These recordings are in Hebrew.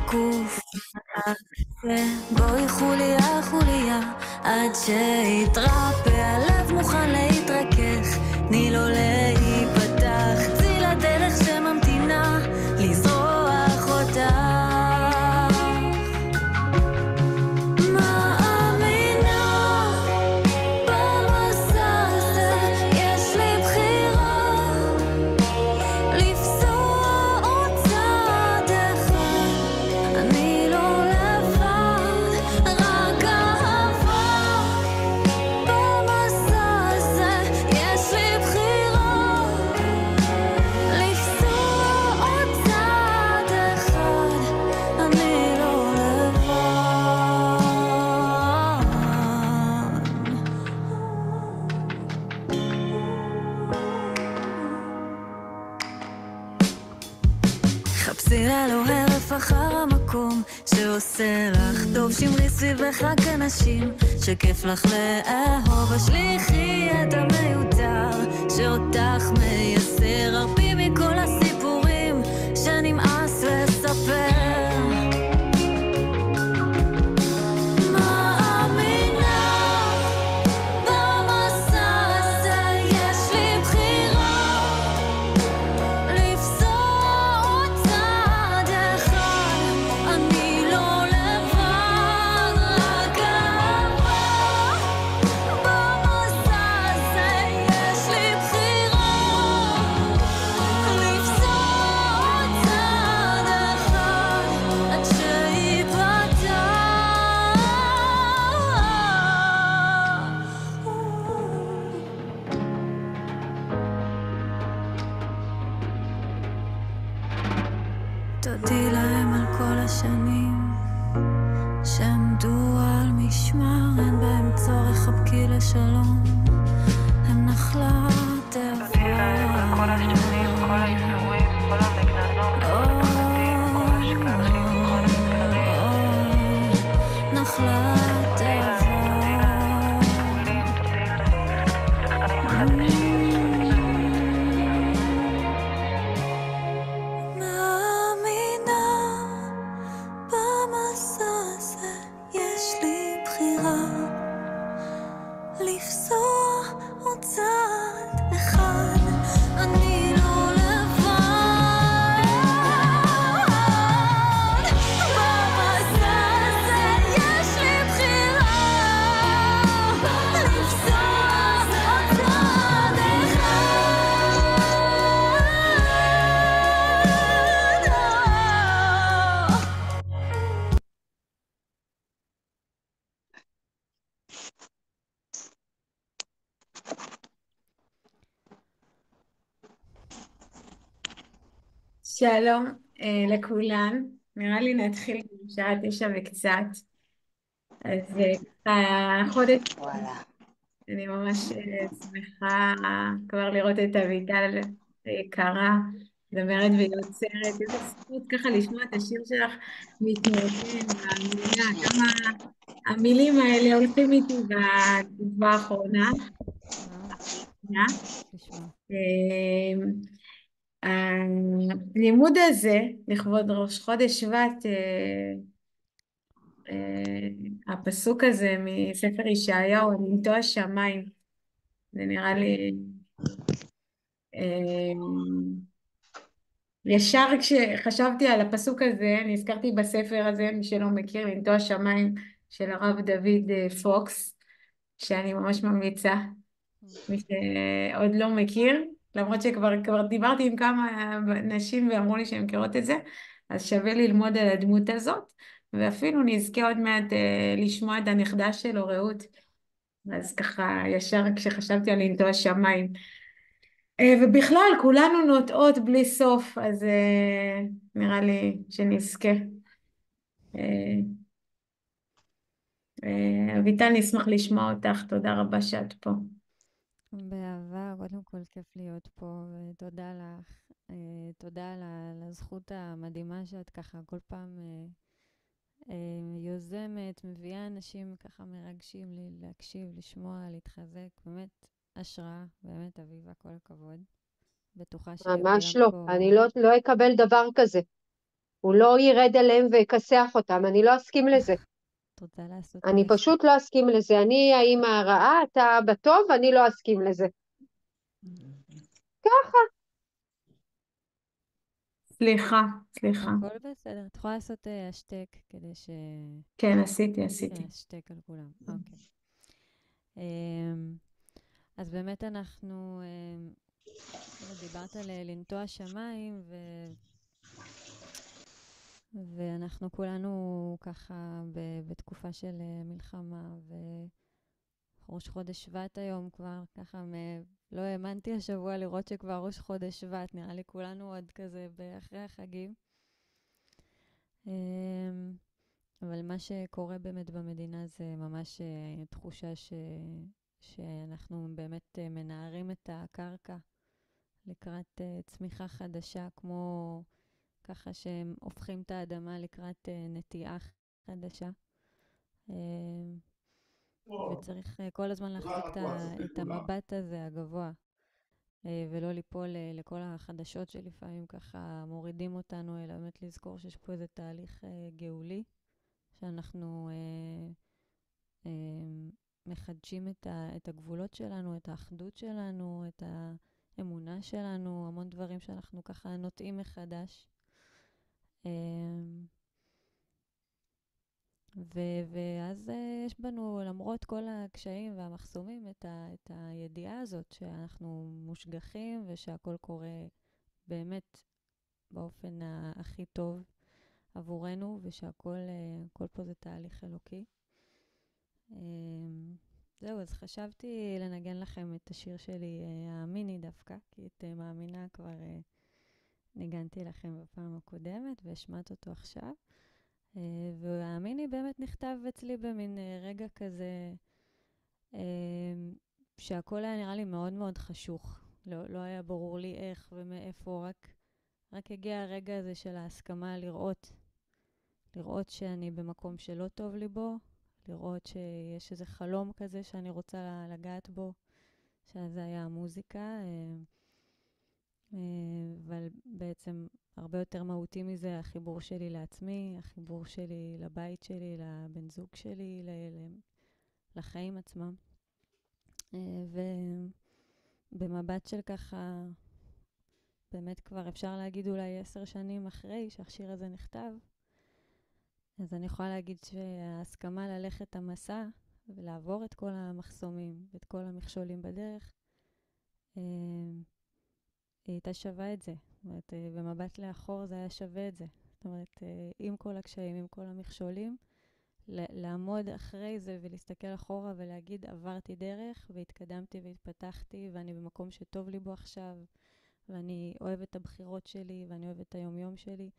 קוף בואי חוליה חוליה עד שיתרפא הלב מוכן להתרכך תני לו להיפתח צאי לדרך שממתינה לזרוח אותך אחר המקום שעושה לך טוב שמרי סביבך רק אנשים שכיף לך לאהוב השליחי את המיותר שאותך מייסר הרפי מכל הסיפורים שנמאס לספר תודי להם על כל השנים שעמדו על משמר אין בהם צורך חבקי לשלום הם נחלת עבר תודי להם על כל השנים כל האיסורים כל המגננות כל הפחדים כל השקרים כל המתקרים נחלת עבר תודי להם חדשים שלום לכולן, נראה לי נתחיל בשעה 9 וקצת, אז חודש אני ממש שמחה כבר לראות את אביטל יקרה, מדברת ויוצרת, איזה זכות ככה לשמוע את השיר שלך מתנגן, והמילה, כמה המילים האלה הולכים איתי בתקופה האחרונה. הלימוד הזה, לכבוד ראש חודש שבט, הפסוק הזה מספר ישעיהו, לנטוע שמיים, זה נראה לי ישר כשחשבתי על הפסוק הזה, אני הזכרתי בספר הזה, מי שלא מכיר, לנטוע שמיים של הרב דוד פוקס, שאני ממש ממליצה, מי שעוד לא מכיר, למרות שכבר דיברתי עם כמה נשים ואמרו לי שהן מכירות את זה, אז שווה ללמוד על הדמות הזאת, ואפילו נזכה עוד מעט לשמוע את הנכדה שלו, רעות. אז ככה ישר כשחשבתי על לנטוע שמיים. ובכלל כולנו נוטעות בלי סוף, אז נראה לי שנזכה. אביטל, נשמח לשמוע אותך, תודה רבה שאת פה. באהבה, קודם כל כיף להיות פה, ותודה לך, תודה על הזכות המדהימה שאת ככה כל פעם יוזמת, מביאה אנשים ככה מרגשים לי להקשיב, לשמוע, להתחזק, באמת השראה, באמת אביבה, כל הכבוד. בטוחה ממש לא, אני לא אקבל דבר כזה. הוא לא ירד עליהם ויקסח אותם, אני לא אסכים לזה. את רוצה לעשות אני פשוט לא אסכים לזה. אני האמא הרעה, אתה בטוב, אני לא אסכים לזה. ככה. סליחה. הכל בסדר. את יכולה לעשות השתק כדי כן, עשיתי. השתק על כולם. אוקיי. אז באמת אנחנו, דיברת על לנטוע שמיים, ואנחנו כולנו ככה בתקופה של מלחמה, וראש חודש שבט היום כבר, ככה לא האמנתי השבוע לראות שכבר ראש חודש שבט, נראה לי כולנו עוד כזה אחרי החגים. אבל מה שקורה באמת במדינה זה ממש תחושה שאנחנו באמת מנערים את הקרקע לקראת צמיחה חדשה, כמו ככה שהם הופכים את האדמה לקראת נטיעה חדשה. וצריך כל הזמן להחזיק את המבט הזה הגבוה, ולא ליפול לכל החדשות שלפעמים ככה מורידים אותנו, אלא באמת לזכור שיש פה איזה תהליך גאולי, שאנחנו מחדשים את הגבולות שלנו, את האחדות שלנו, את האמונה שלנו, המון דברים שאנחנו ככה נוטעים מחדש. ואז יש בנו, למרות כל הקשיים והמחסומים, את הידיעה הזאת שאנחנו מושגחים ושהכל קורה באמת באופן הכי טוב עבורנו, ושהכל פה זה תהליך אלוקי. זהו, אז חשבתי לנגן לכם את השיר שלי, האמיני דווקא, כי את מאמינה כבר ניגנתי לכם בפעם הקודמת, והשמעת אותו עכשיו. והאמיני באמת נכתב אצלי במין רגע כזה, שהכל היה נראה לי מאוד מאוד חשוך. לא היה ברור לי איך ומאיפה, רק הגיע הרגע הזה של ההסכמה לראות שאני במקום שלא טוב לי בו, לראות שיש איזה חלום כזה שאני רוצה לגעת בו, שזה היה המוזיקה, אבל בעצם הרבה יותר מהותי מזה החיבור שלי לעצמי, החיבור שלי לבית שלי, לבן זוג שלי, לחיים עצמם. ובמבט של ככה, באמת כבר אפשר להגיד אולי 10 שנים אחרי שהשיר הזה נכתב, אז אני יכולה להגיד שההסכמה ללכת המסע ולעבור את כל המחסומים ואת כל המכשולים בדרך, היא הייתה שווה את זה. זאת אומרת, במבט לאחור זה היה שווה את זה. זאת אומרת, עם כל הקשיים, עם כל המכשולים, לעמוד אחרי זה ולהסתכל אחורה ולהגיד, עברתי דרך והתקדמתי והתפתחתי ואני במקום שטוב לי בו עכשיו, ואני אוהבת את הבחירות שלי ואני אוהבת את היום-יום שלי.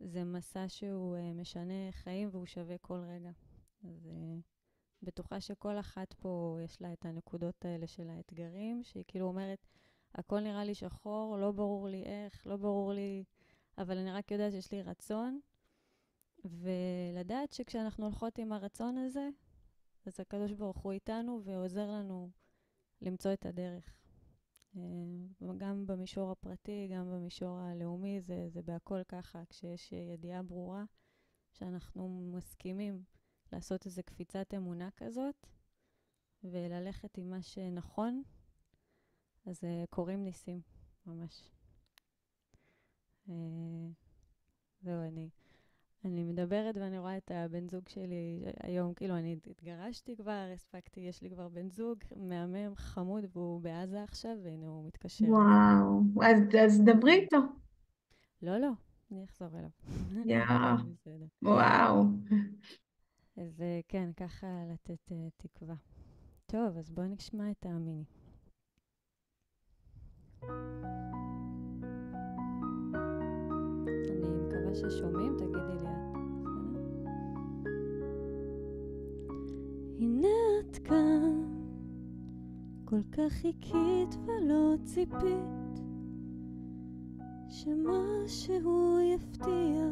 זה מסע שהוא משנה חיים והוא שווה כל רגע. אז בטוחה שכל אחת פה יש לה את הנקודות האלה של האתגרים, שהיא כאילו אומרת, הכל נראה לי שחור, לא ברור לי איך, לא ברור לי, אבל אני רק יודעת שיש לי רצון, ולדעת שכשאנחנו הולכות עם הרצון הזה, אז הקדוש ברוך הוא איתנו ועוזר לנו למצוא את הדרך. גם במישור הפרטי, גם במישור הלאומי, זה בהכל ככה, כשיש ידיעה ברורה שאנחנו מסכימים לעשות איזו קפיצת אמונה כזאת, וללכת עם מה שנכון, אז קוראים ניסים, ממש. זהו, אני מדברת ואני רואה את הבן זוג שלי היום, כאילו אני התגרשתי כבר, הספקתי, יש לי כבר בן זוג, מהמם, חמוד, והוא בעזה עכשיו, והנה הוא מתקשר. וואו, אז דברי איתו. לא, אני אחזור אליו. יאו, וואו. אז כן, ככה לתת תקווה. טוב, אז בואו נשמע את האמיני. אני מקווה ששומעים, תגידי לי את. הנה את כאן, כל כך חיכית ולא ציפית שמשהו יפתיע,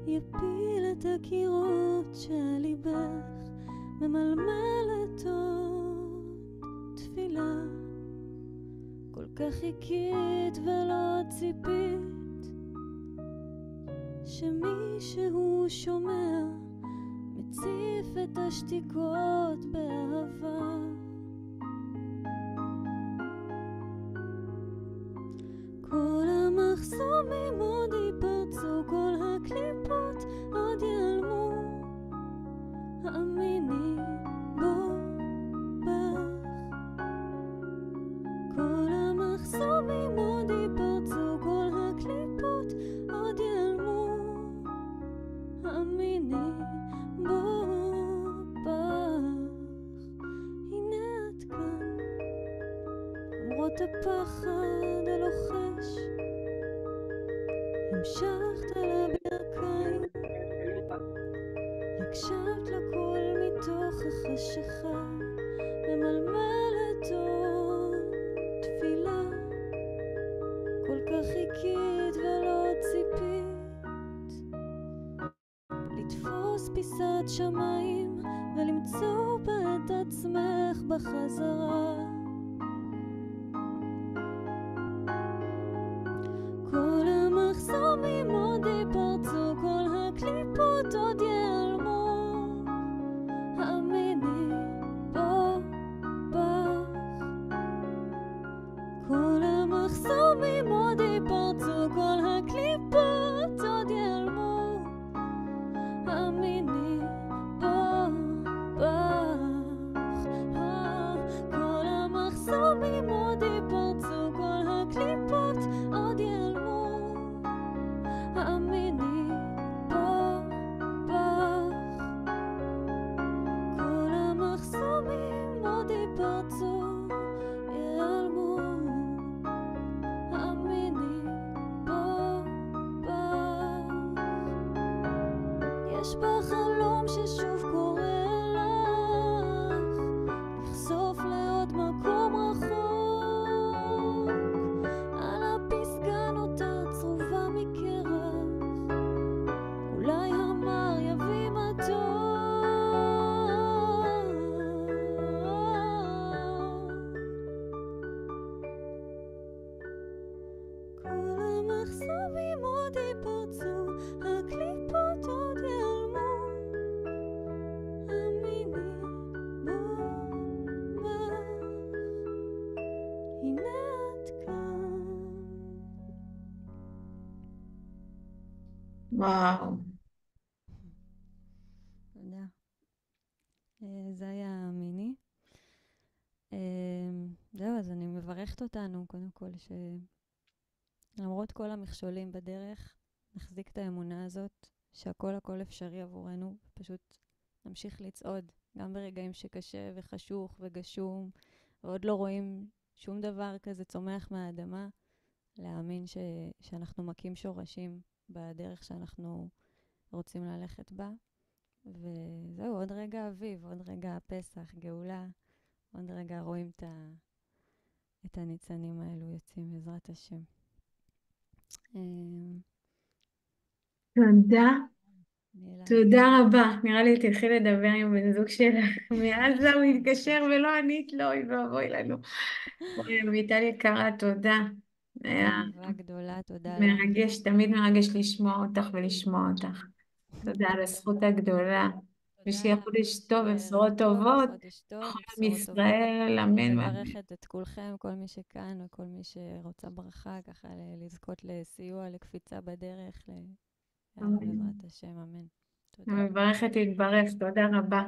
יפיל את הקירות של ליבך, ממלמלת עוד תפילה. כל כך חיכית ולא ציפית שמישהו שומע, מציף את השתיקות באהבה. כל המחסומים עוד ייפרצו, כל הקליפות עוד ייעלמו. האמיני בו בך. כל המחסומים עוד ייפרצו, כל הקליפות עוד ייעלמו. האמיני בו בך. הנה את כאן, למרות הפחד הלוחש, המשכת על הברכיים, הקשבת לכל מתוך החשיכה, ממלמלת עוד תפילה. כל כך חיכית ולא ציפית לתפוס פיסת שמיים ולמצוא בה את עצמך בחזרה. כל המחסומים עוד ייפרצו, כל הקליפות עוד ייעלמו. האמיני בו בך. כל המחסומים עוד ייפרצו, כל הקליפות עוד ייעלמו. האמיני בו בך. כל המחסומים עוד ייפרצו, כל הקליפות עוד ייעלמו. האמיני בו בך. כל המחסומים עוד ייפרצו, ייעלמו. האמיני בו בך. יש בחלום ששוב קורא לך, לחשוף לעוד מקום רחוק. על הפסגה נותר צרובה מקרח, אולי המר יביא מתוק. כל המחסומים עוד ייפרצו, הקליפות עוד ייעלמו. האמיני בו בך. הנה את כאן. וואו. תודה. זה היה מיני. זהו, אז אני מברכת אותנו, קודם כל, שלמרות כל המכשולים בדרך, נחזיק את האמונה הזאת, שהכל הכל אפשרי עבורנו, פשוט נמשיך לצעוד, גם ברגעים שקשה וחשוך וגשום, ועוד לא רואים שום דבר כזה צומח מהאדמה, להאמין שאנחנו מקים שורשים בדרך שאנחנו רוצים ללכת בה. וזהו, עוד רגע אביב, עוד רגע פסח, גאולה, עוד רגע רואים את הניצנים האלו יוצאים בעזרת השם. תודה. נילה, תודה רבה. נראה לי תלכי לדבר עם בן זוג שלך מעזה, הוא התקשר ולא ענית לו, אוי ואבוי לנו. וואי, אביטל יקרה, תודה. היה אהבה גדולה, תודה לך. מרגש, תמיד מרגש לשמוע אותך ולשמוע אותך. תודה על הזכות הגדולה. ושיהיה חודש טוב ובשורות טובות. חודש טוב, כל עם בשורות טובות. ישראל, אמן ואמן. מברכת את כולכם, כל מי שכאן וכל מי שרוצה ברכה, ככה לזכות לסיוע, לקפיצה בדרך, אמן. בעזרת השם, אמן. תודה. מברכת להתברך, תודה רבה.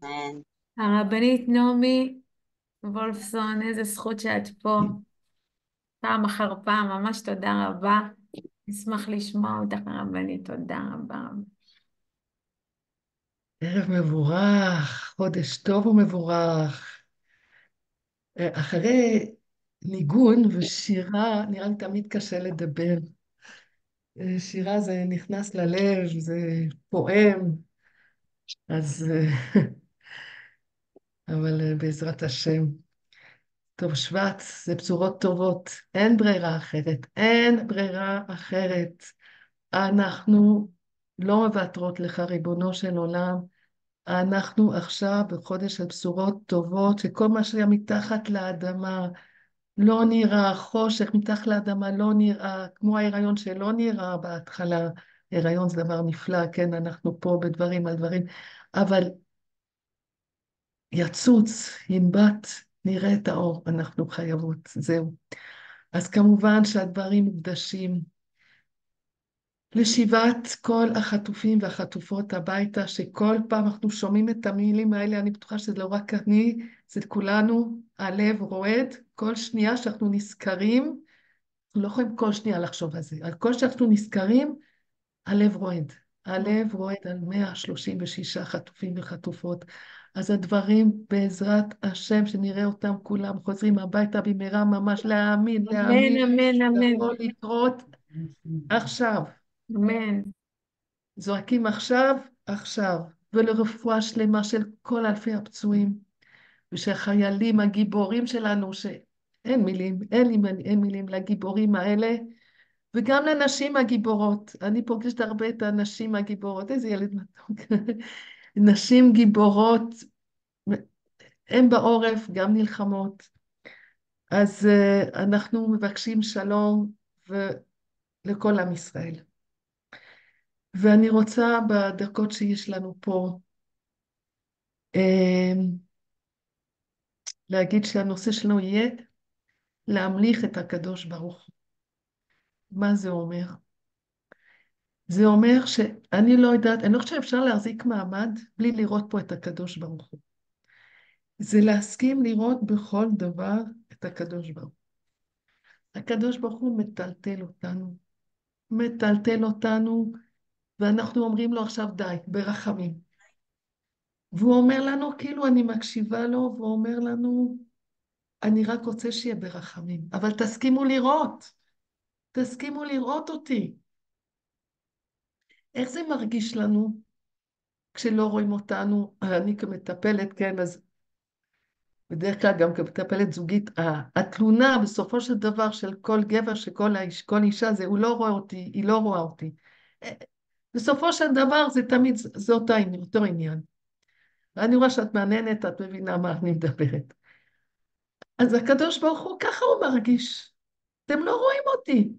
אמן. הרבנית נעמי וולפסון, איזה זכות שאת פה. פעם אחר פעם, ממש תודה רבה. נשמח לשמוע אותך, הרבנית, תודה רבה. ערב מבורך, חודש טוב ומבורך. אחרי ניגון ושירה, נראה לי תמיד קשה לדבר. שירה זה נכנס ללב, זה פועם, אז אבל בעזרת השם. טוב, שבט, זה בשורות טובות, אין ברירה אחרת, אין ברירה אחרת. אנחנו לא מוותרות לך, ריבונו של עולם. אנחנו עכשיו בחודש של בשורות טובות, שכל מה שהיה מתחת לאדמה לא נראה, חושך מתחת לאדמה לא נראה, כמו ההיריון שלא נראה בהתחלה, הריון זה דבר נפלא, כן, אנחנו פה בדברים על דברים, אבל יצוץ, ינבט, נראה את האור, אנחנו חייבות, זהו. אז כמובן שהדברים מוקדשים לשיבת כל החטופים והחטופות הביתה, שכל פעם אנחנו שומעים את המילים האלה, אני בטוחה שזה לא רק אני, זה כולנו, הלב רועד, כל שנייה שאנחנו נזכרים, אנחנו לא יכולים כל שנייה לחשוב על זה, על כל שאנחנו נזכרים, הלב רועד. הלב רועד על 136 חטופים וחטופות. אז הדברים בעזרת השם, שנראה אותם כולם חוזרים הביתה במהרה, ממש להאמין, אמן, להאמין, אמן, אמן, יכול לקרות עכשיו. אמן. זועקים עכשיו, עכשיו, ולרפואה שלמה של כל אלפי הפצועים, ושל החיילים הגיבורים שלנו, שאין מילים, אין מילים לגיבורים האלה, וגם לנשים הגיבורות. אני פוגשת הרבה את הנשים הגיבורות, איזה ילד מתוק. נשים גיבורות, הן בעורף, גם נלחמות. אז אנחנו מבקשים שלום לכל עם ישראל. ואני רוצה בדקות שיש לנו פה, להגיד שהנושא שלנו יהיה להמליך את הקדוש ברוך הוא. מה זה אומר? זה אומר שאני לא יודעת, אני לא חושבת שאפשר להחזיק מעמד בלי לראות פה את הקדוש ברוך הוא. זה להסכים לראות בכל דבר את הקדוש ברוך הוא. הקדוש ברוך הוא מטלטל אותנו, ואנחנו אומרים לו עכשיו די, ברחמים. והוא אומר לנו, כאילו אני מקשיבה לו, והוא אומר לנו, אני רק רוצה שיהיה ברחמים, אבל תסכימו לראות אותי. איך זה מרגיש לנו כשלא רואים אותנו? אני כמטפלת, כן, אז בדרך כלל גם כמטפלת זוגית, התלונה בסופו של דבר של כל גבר, כל אישה, זה הוא לא רואה אותי, היא לא רואה אותי. בסופו של דבר זה תמיד, זה אותו עניין. ואני רואה שאת מעניינת, את מבינה מה אני מדברת. אז הקדוש ברוך הוא, ככה הוא מרגיש. אתם לא רואים אותי.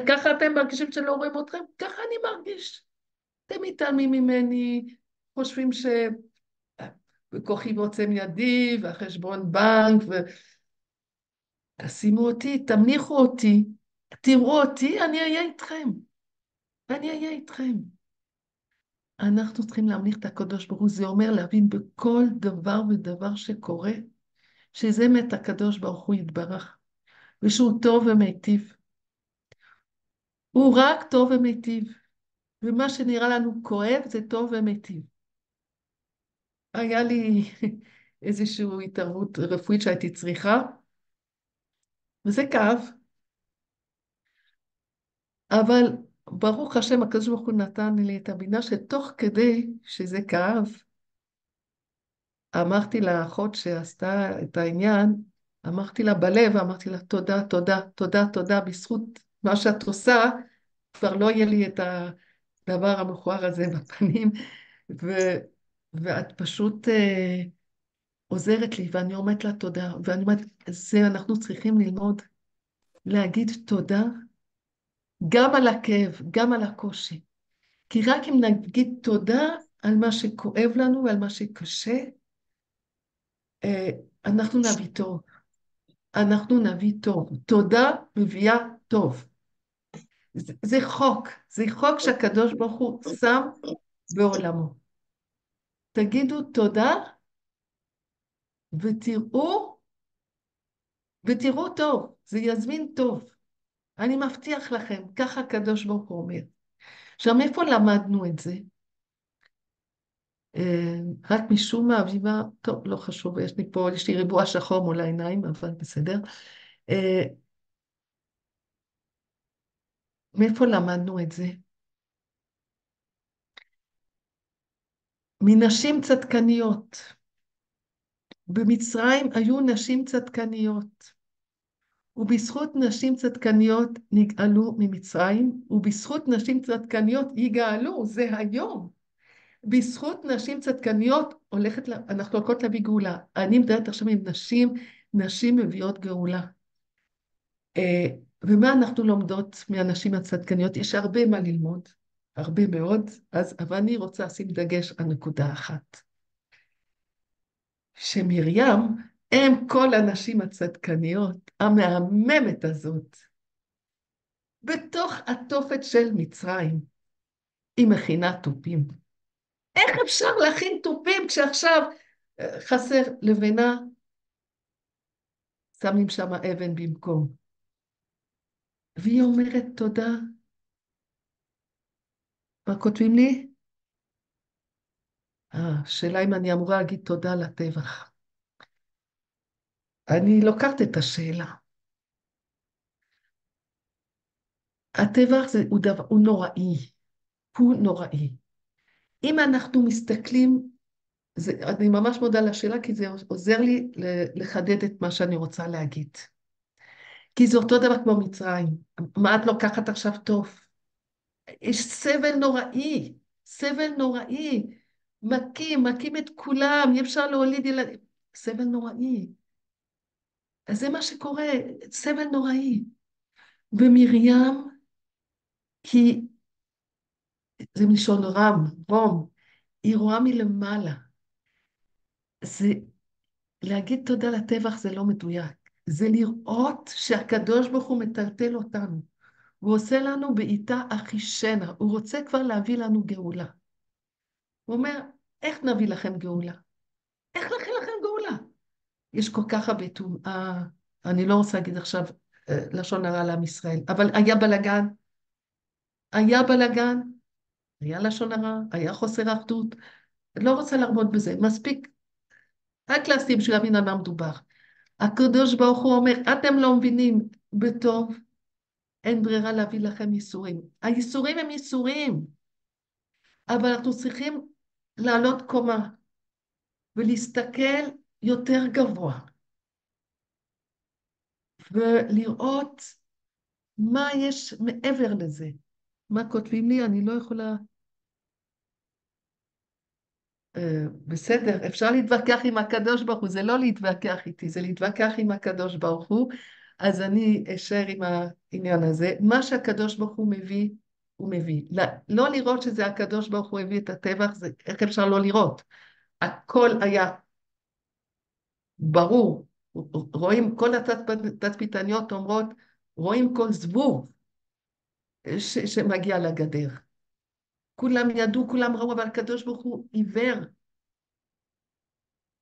ככה אתם מרגישים שלא רואים אתכם? ככה אני מרגיש. אתם מתעלמים ממני, חושבים בכוחי ועוצם ידי, והחשבון בנק, תשימו אותי, תמליכו אותי, תראו אותי, אני אהיה איתכם. אני אהיה איתכם. אנחנו צריכים להמליך את הקדוש ברוך הוא, זה אומר להבין בכל דבר ודבר שקורה, שזה מת הקדוש ברוך הוא יתברך, ושהוא טוב ומיטיב. הוא רק טוב ומיטיב, ומה שנראה לנו כואב זה טוב ומיטיב. היה לי איזושהי התערבות רפואית שהייתי צריכה, וזה כאב, אבל ברוך השם הקדוש ברוך הוא נתן לי את הבינה שתוך כדי שזה כאב, אמרתי לאחות שעשתה את העניין, אמרתי לה בלב, אמרתי לה תודה, תודה, תודה, תודה, בזכות מה שאת עושה, כבר לא יהיה לי את הדבר המכוער הזה בפנים, ואת פשוט עוזרת לי, ואני אומרת לה תודה, ואני אומרת, זה אנחנו צריכים ללמוד, להגיד תודה, גם על הכאב, גם על הקושי, כי רק אם נגיד תודה על מה שכואב לנו ועל מה שקשה, אנחנו נביא טוב. אנחנו נביא טוב. תודה מביאה טוב. זה חוק שהקדוש ברוך הוא שם בעולמו. תגידו תודה ותראו טוב, זה יזמין טוב. אני מבטיח לכם, ככה הקדוש ברוך הוא אומר. עכשיו, איפה למדנו את זה? רק משום מה, אביבה, טוב, לא חשוב, יש לי ריבוע שחור מול העיניים, אבל בסדר. מאיפה למדנו את זה? מנשים צדקניות. במצרים היו נשים צדקניות, ובזכות נשים צדקניות נגאלו ממצרים, ובזכות נשים צדקניות יגאלו, זה היום. בזכות נשים צדקניות אנחנו הולכות להביא גאולה. אני מדברת עכשיו עם נשים מביאות גאולה. ומה אנחנו לומדות מהנשים הצדקניות? יש הרבה מה ללמוד, הרבה מאוד, אבל אני רוצה לשים דגש על נקודה אחת. שמרים, הם כל הנשים הצדקניות, המהממת הזאת, בתוך התופת של מצרים, היא מכינה תופים. איך אפשר להכין תופים כשעכשיו חסר לבנה, שמים שם אבן במקום. והיא אומרת תודה. מה כותבים לי? שאלה אם אני אמורה להגיד תודה לטבח. אני לוקחת את השאלה. הטבח הוא נוראי. הוא נוראי. אם אנחנו מסתכלים, אני ממש מודה לשאלה, כי זה עוזר לי לחדד את מה שאני רוצה להגיד. כי זה אותו דבר כמו מצרים. מה את לוקחת עכשיו טוב? יש סבל נוראי, סבל נוראי. מכים את כולם, אי אפשר להוליד ילדים. סבל נוראי. אז זה מה שקורה, סבל נוראי. ומרים, זה מלשון רום, היא רואה מלמעלה. זה, להגיד תודה לטבח זה לא מדויק. זה לראות שהקדוש ברוך הוא מטלטל אותנו. הוא עושה לנו בעיטה אחישנה. הוא רוצה כבר להביא לנו גאולה. הוא אומר, איך נביא לכם גאולה? איך נכין לכם גאולה? יש כל כך הרבה טומאה, אני לא רוצה להגיד עכשיו לשון הרע לעם ישראל, אבל היה בלגן, היה לשון הרע, היה חוסר אחדות, לא רוצה לעמוד בזה, מספיק רק לשים בשביל להבין על מה מדובר. הקדוש ברוך הוא אומר, אתם לא מבינים בטוב, אין ברירה להביא לכם ייסורים. הייסורים הם ייסורים, אבל אנחנו צריכים לעלות קומה, ולהסתכל יותר גבוה, ולראות מה יש מעבר לזה. מה כותבים לי? אני לא יכולה... בסדר, אפשר להתווכח עם הקדוש ברוך הוא, זה לא להתווכח איתי, זה להתווכח עם הקדוש ברוך הוא, אז אני אשאר עם העניין הזה. מה שהקדוש ברוך הוא מביא, הוא מביא. לא לראות שזה הקדוש ברוך הוא הביא את הטבח, איך אפשר לא לראות? הכל היה ברור, רואים, כל התצפיתניות אומרות, רואים כל זבוב שמגיע לגדר. כולם ידעו, כולם ראו, אבל הקדוש ברוך הוא עיוור.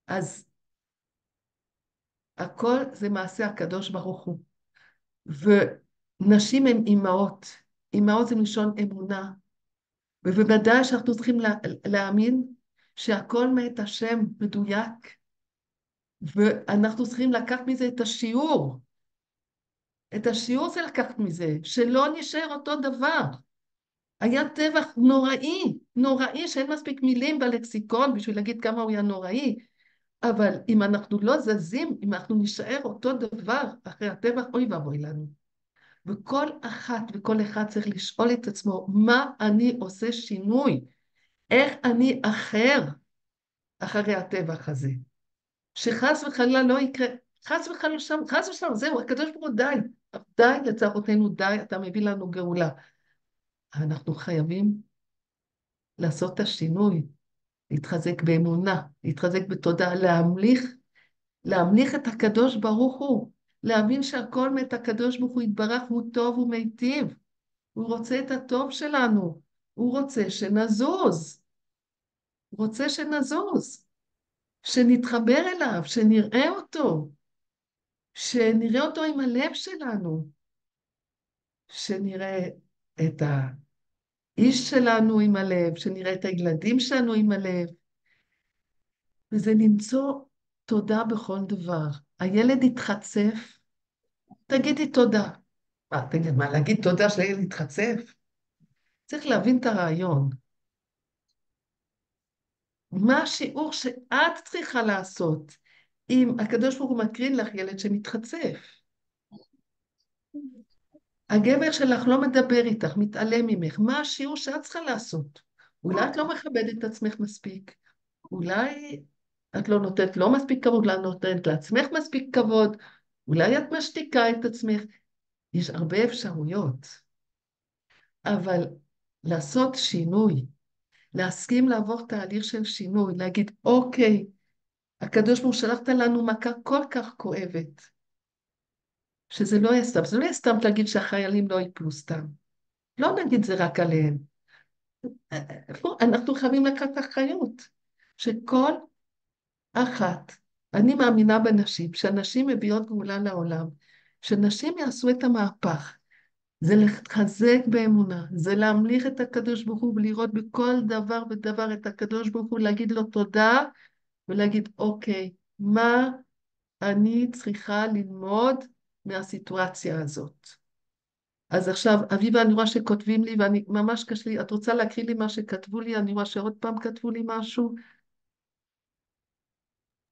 אז הכל זה מעשה הקדוש ברוך הוא. ונשים הן אימהות. אימהות זה מלשון אמונה. ובוודאי שאנחנו צריכים להאמין שהכל מאת השם מדויק. ואנחנו צריכים לקחת מזה את השיעור. את השיעור זה לקחת מזה, שלא נשאר אותו דבר. היה טבח נוראי, נוראי, שאין מספיק מילים בלקסיקון בשביל להגיד כמה הוא היה נוראי. אבל אם אנחנו לא זזים, אם אנחנו נשאר אותו דבר אחרי הטבח, אוי ואבוי לנו. וכל אחת וכל אחד צריך לשאול את עצמו, מה אני עושה שינוי? איך אני אחרי הטבח הזה? שחס וחלילה לא יקרה, חס וחלילה, זהו, הקדוש ברוך הוא די לצרותינו, די, אתה מביא לנו גאולה. אנחנו חייבים לעשות את השינוי, להתחזק באמונה, להתחזק בתודעה, להמליך את הקדוש ברוך הוא, להבין שהכל מאת הקדוש ברוך הוא יתברך, הוא טוב ומיטיב, הוא רוצה את הטוב שלנו, הוא רוצה שנזוז, שנתחבר אליו, שנראה אותו עם הלב שלנו, שנראה את האיש שלנו עם הלב, שנראה את הילדים שלנו עם הלב, וזה למצוא תודה בכל דבר. הילד יתחצף, תגידי תודה. מה, להגיד תודה שהילד יתחצף? צריך להבין את הרעיון. מה השיעור שאת צריכה לעשות אם הקדוש ברוך הוא מקרין לך ילד שמתחצף? הגבר שלך לא מדבר איתך, מתעלם ממך. מה השיעור שאת צריכה לעשות? אולי את לא מכבדת את עצמך מספיק. אולי את לא נותנת לא מספיק כבוד, אולי נותנת לעצמך מספיק כבוד. אולי את משתיקה את עצמך. יש הרבה אפשרויות, אבל לעשות שינוי, להסכים לעבור תהליך של שינוי, להגיד, אוקיי, הקדוש ברוך הוא שלחת לנו מכה כל כך כואבת, שזה לא יהיה סתם, זה לא יהיה סתם להגיד שהחיילים לא ייפלו סתם. לא נגיד זה רק עליהם. אנחנו חייבים לקחת אחריות, שכל אחת, אני מאמינה בנשים, שהנשים מביאות גאולה לעולם, שנשים יעשו את המהפך, זה לחזק באמונה, זה להמליך את הקדוש ברוך הוא ולראות בכל דבר ודבר את הקדוש ברוך הוא, להגיד לו תודה ולהגיד אוקיי, מה אני צריכה ללמוד מהסיטואציה הזאת. אז עכשיו, אביבה, אני רואה שכותבים לי, ואני ממש קשה לי, את רוצה להקריא לי מה שכתבו לי? אני רואה שעוד פעם כתבו לי משהו.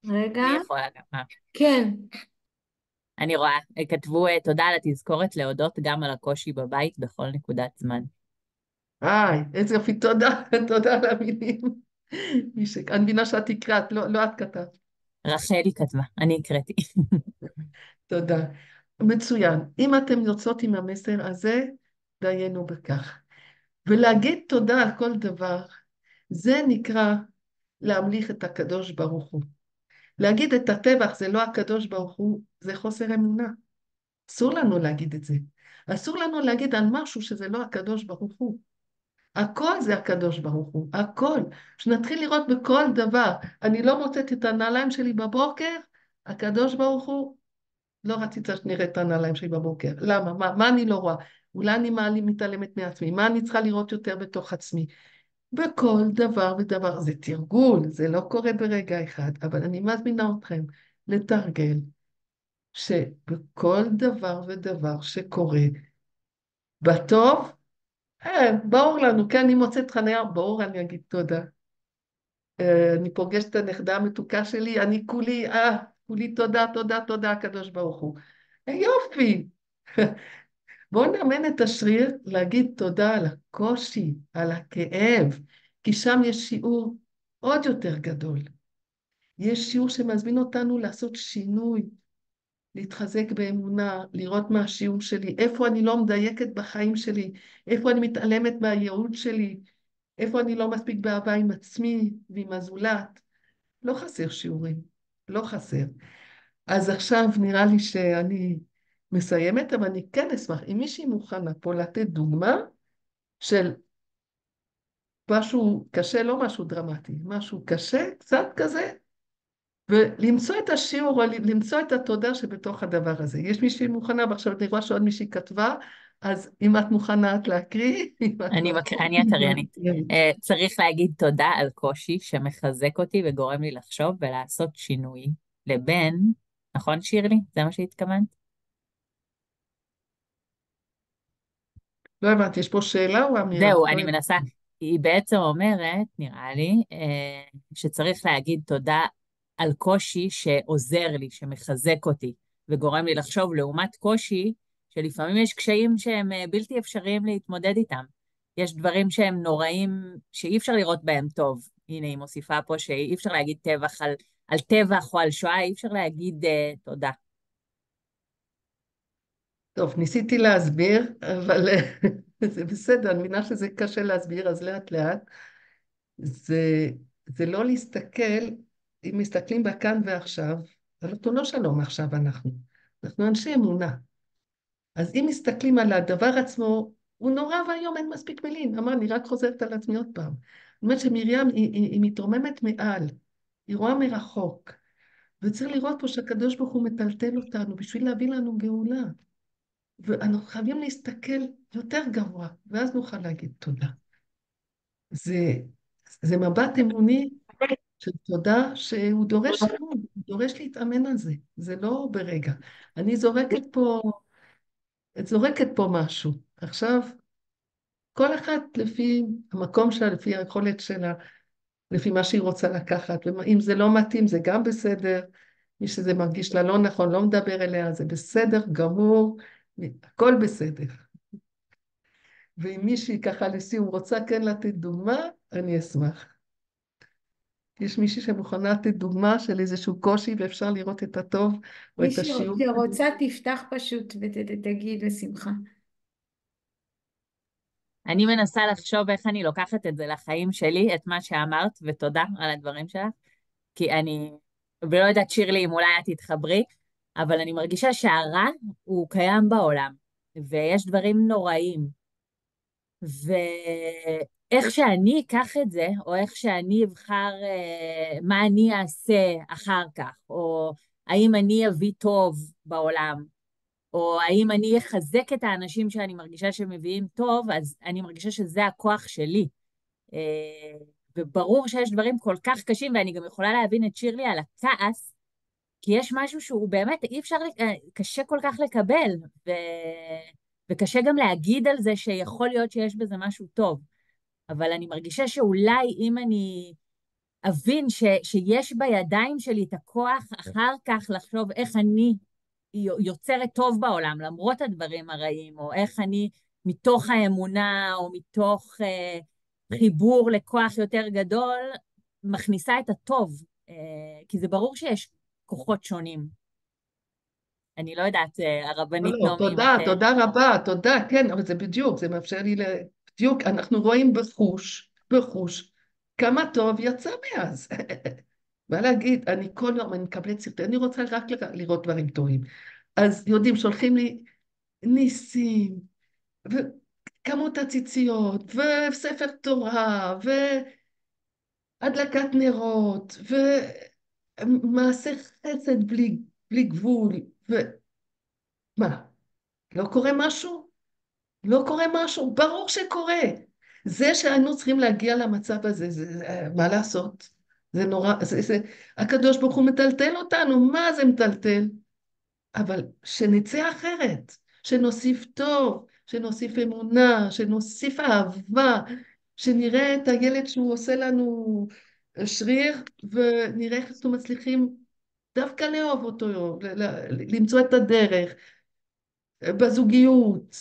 רגע. אני יכולה גם. כן. אני רואה, כתבו תודה על התזכורת להודות גם על הקושי בבית בכל נקודת זמן. איזה יופי, תודה, תודה על המילים. אני מבינה שאת הקראת, לא את כתבת. רחלי כתבה, אני הקראתי. תודה. מצוין. אם אתם יוצאות עם המסר הזה, דיינו בכך. ולהגיד תודה על כל דבר, זה נקרא להמליך את הקדוש ברוך הוא. להגיד את הטבח זה לא הקדוש ברוך הוא, זה חוסר אמונה. אסור לנו להגיד את זה. אסור לנו להגיד על משהו שזה לא הקדוש ברוך הוא. הכל זה הקדוש ברוך הוא, הכל. שנתחיל לראות בכל דבר. אני לא מוצאת את הנעליים שלי בבוקר, הקדוש ברוך הוא, לא רציתי שנראה את הנעליים שלי בבוקר. למה? מה אני לא רואה? אולי אני מתעלמת מעצמי. מה אני צריכה לראות יותר בתוך עצמי? בכל דבר ודבר. זה תרגול, זה לא קורה ברגע אחד, אבל אני מזמינה אתכם לתרגל שבכל דבר ודבר שקורה, בטוב, ברור לנו, כן, אני מוצאת חניה, ברור אני אגיד תודה. אני פוגשת את הנכדה המתוקה שלי, אני כולי תודה, תודה, תודה, הקדוש ברוך הוא. יופי. בואו נאמן את השריר להגיד תודה על הקושי, על הכאב, כי שם יש שיעור עוד יותר גדול. יש שיעור שמזמין אותנו לעשות שינוי, להתחזק באמונה, לראות מה השיעור שלי, איפה אני לא מדייקת בחיים שלי, איפה אני מתעלמת מהייעוד שלי, איפה אני לא מספיק באהבה עם עצמי ועם הזולת. לא חסר שיעורים, לא חסר. אז עכשיו נראה לי שאני מסיימת, אבל אני כן אשמח, אם מישהי מוכנה פה לתת דוגמה של משהו קשה, לא משהו דרמטי, משהו קשה, קצת כזה, ולמצוא את השיעור, או למצוא את התודה שבתוך הדבר הזה. יש מישהי מוכנה, ועכשיו אני רואה שעוד מישהי כתבה, אז אם את מוכנה את להקריא, אני הקריינית. צריך להגיד תודה על קושי שמחזק אותי וגורם לי לחשוב ולעשות שינוי לבין, נכון שירלי? זה מה שהתכוונת? לא הבנתי, יש פה שאלה או אמירה? זהו, לא אני הבנתי. מנסה, היא בעצם אומרת, נראה לי, שצריך להגיד תודה על קושי שעוזר לי, שמחזק אותי וגורם לי לחשוב, לעומת קושי שלפעמים יש קשיים שהם בלתי אפשריים להתמודד איתם. יש דברים שהם נוראים, שאי אפשר לראות בהם טוב. הנה, היא מוסיפה פה שאי אפשר להגיד טבח על טבח או על שואה, אי אפשר להגיד תודה. טוב, ניסיתי להסביר, אבל זה בסדר, אני מבינה שזה קשה להסביר, אז לאט לאט. זה לא להסתכל, אם מסתכלים בכאן ועכשיו, על אותו לא שלום עכשיו אנחנו אנשי אמונה. אז אם מסתכלים על הדבר עצמו, הוא נורא והיום אין מספיק מילים. אמר, אני רק חוזרת על עצמי עוד פעם. זאת אומרת שמרים היא מתרוממת מעל, היא רואה מרחוק, וצריך לראות פה שהקדוש ברוך הוא מטלטל אותנו בשביל להביא לנו גאולה. ואנחנו חייבים להסתכל יותר גבוה, ואז נוכל להגיד תודה. זה מבט אמוני של תודה שהוא דורש אמון, הוא דורש להתאמן על זה, זה לא ברגע. אני זורקת פה משהו. עכשיו, כל אחת לפי המקום שלה, לפי היכולת שלה, לפי מה שהיא רוצה לקחת, ואם זה לא מתאים זה גם בסדר, מי שזה מרגיש לה לא נכון, לא מדבר אליה, זה בסדר גמור, הכל בסדר. ואם מישהי ככה לסיום רוצה כן לתת דוגמה, אני אשמח. יש מישהי שמוכנה לתת דוגמה של איזשהו קושי ואפשר לראות את הטוב או מי את השיעור. שרוצה תפתח פשוט ותגיד בשמחה. אני מנסה לחשוב איך אני לוקחת את זה לחיים שלי, את מה שאמרת, ותודה על הדברים שלך, כי אני, ולא יודעת שירלי אם אולי את תתחברי, אבל אני מרגישה שהרע הוא קיים בעולם, ויש דברים נוראים, ואיך שאני אקח את זה, או איך שאני אבחר מה אני אעשה אחר כך, או האם אני אביא טוב בעולם, או האם אני אחזק את האנשים שאני מרגישה שמביאים טוב, אז אני מרגישה שזה הכוח שלי. וברור שיש דברים כל כך קשים, ואני גם יכולה להבין את שירלי על הכעס, כי יש משהו שהוא באמת אי אפשר, קשה כל כך לקבל, וקשה גם להגיד על זה שיכול להיות שיש בזה משהו טוב. אבל אני מרגישה שאולי אם אני אבין שיש בידיים שלי את הכוח אחר כך לחשוב איך אני יוצרת טוב בעולם, למרות הדברים הרעים, או איך אני מתוך האמונה, או מתוך חיבור לכוח יותר גדול, מכניסה את הטוב, כי זה ברור שיש כוחות שונים. אני לא יודעת, הרבנית לא, נעמי, תודה, תודה רבה, תודה, כן, אבל זה בדיוק, זה מאפשר לי בדיוק, אנחנו רואים בחוש, כמה טוב יצא מאז. מה להגיד, אני כל יום, אני מקבלת סרטי, אני רוצה רק לראות דברים טובים. אז יודעים, שולחים לי ניסים, וכמות הציציות, וספר תורה, והדלקת נרות, ומעשה חסד בלי גבול, ומה, לא קורה משהו? לא קורה משהו? ברור שקורה. זה שהיינו צריכים להגיע למצב הזה, מה לעשות? זה נורא, הקדוש ברוך הוא מטלטל אותנו, מה זה מטלטל? אבל שנצא אחרת, שנוסיף טוב, שנוסיף אמונה, שנוסיף אהבה, שנראה את הילד שהוא עושה לנו שריר, ונראה איך אנחנו מצליחים דווקא לאהוב אותו, למצוא את הדרך, בזוגיות.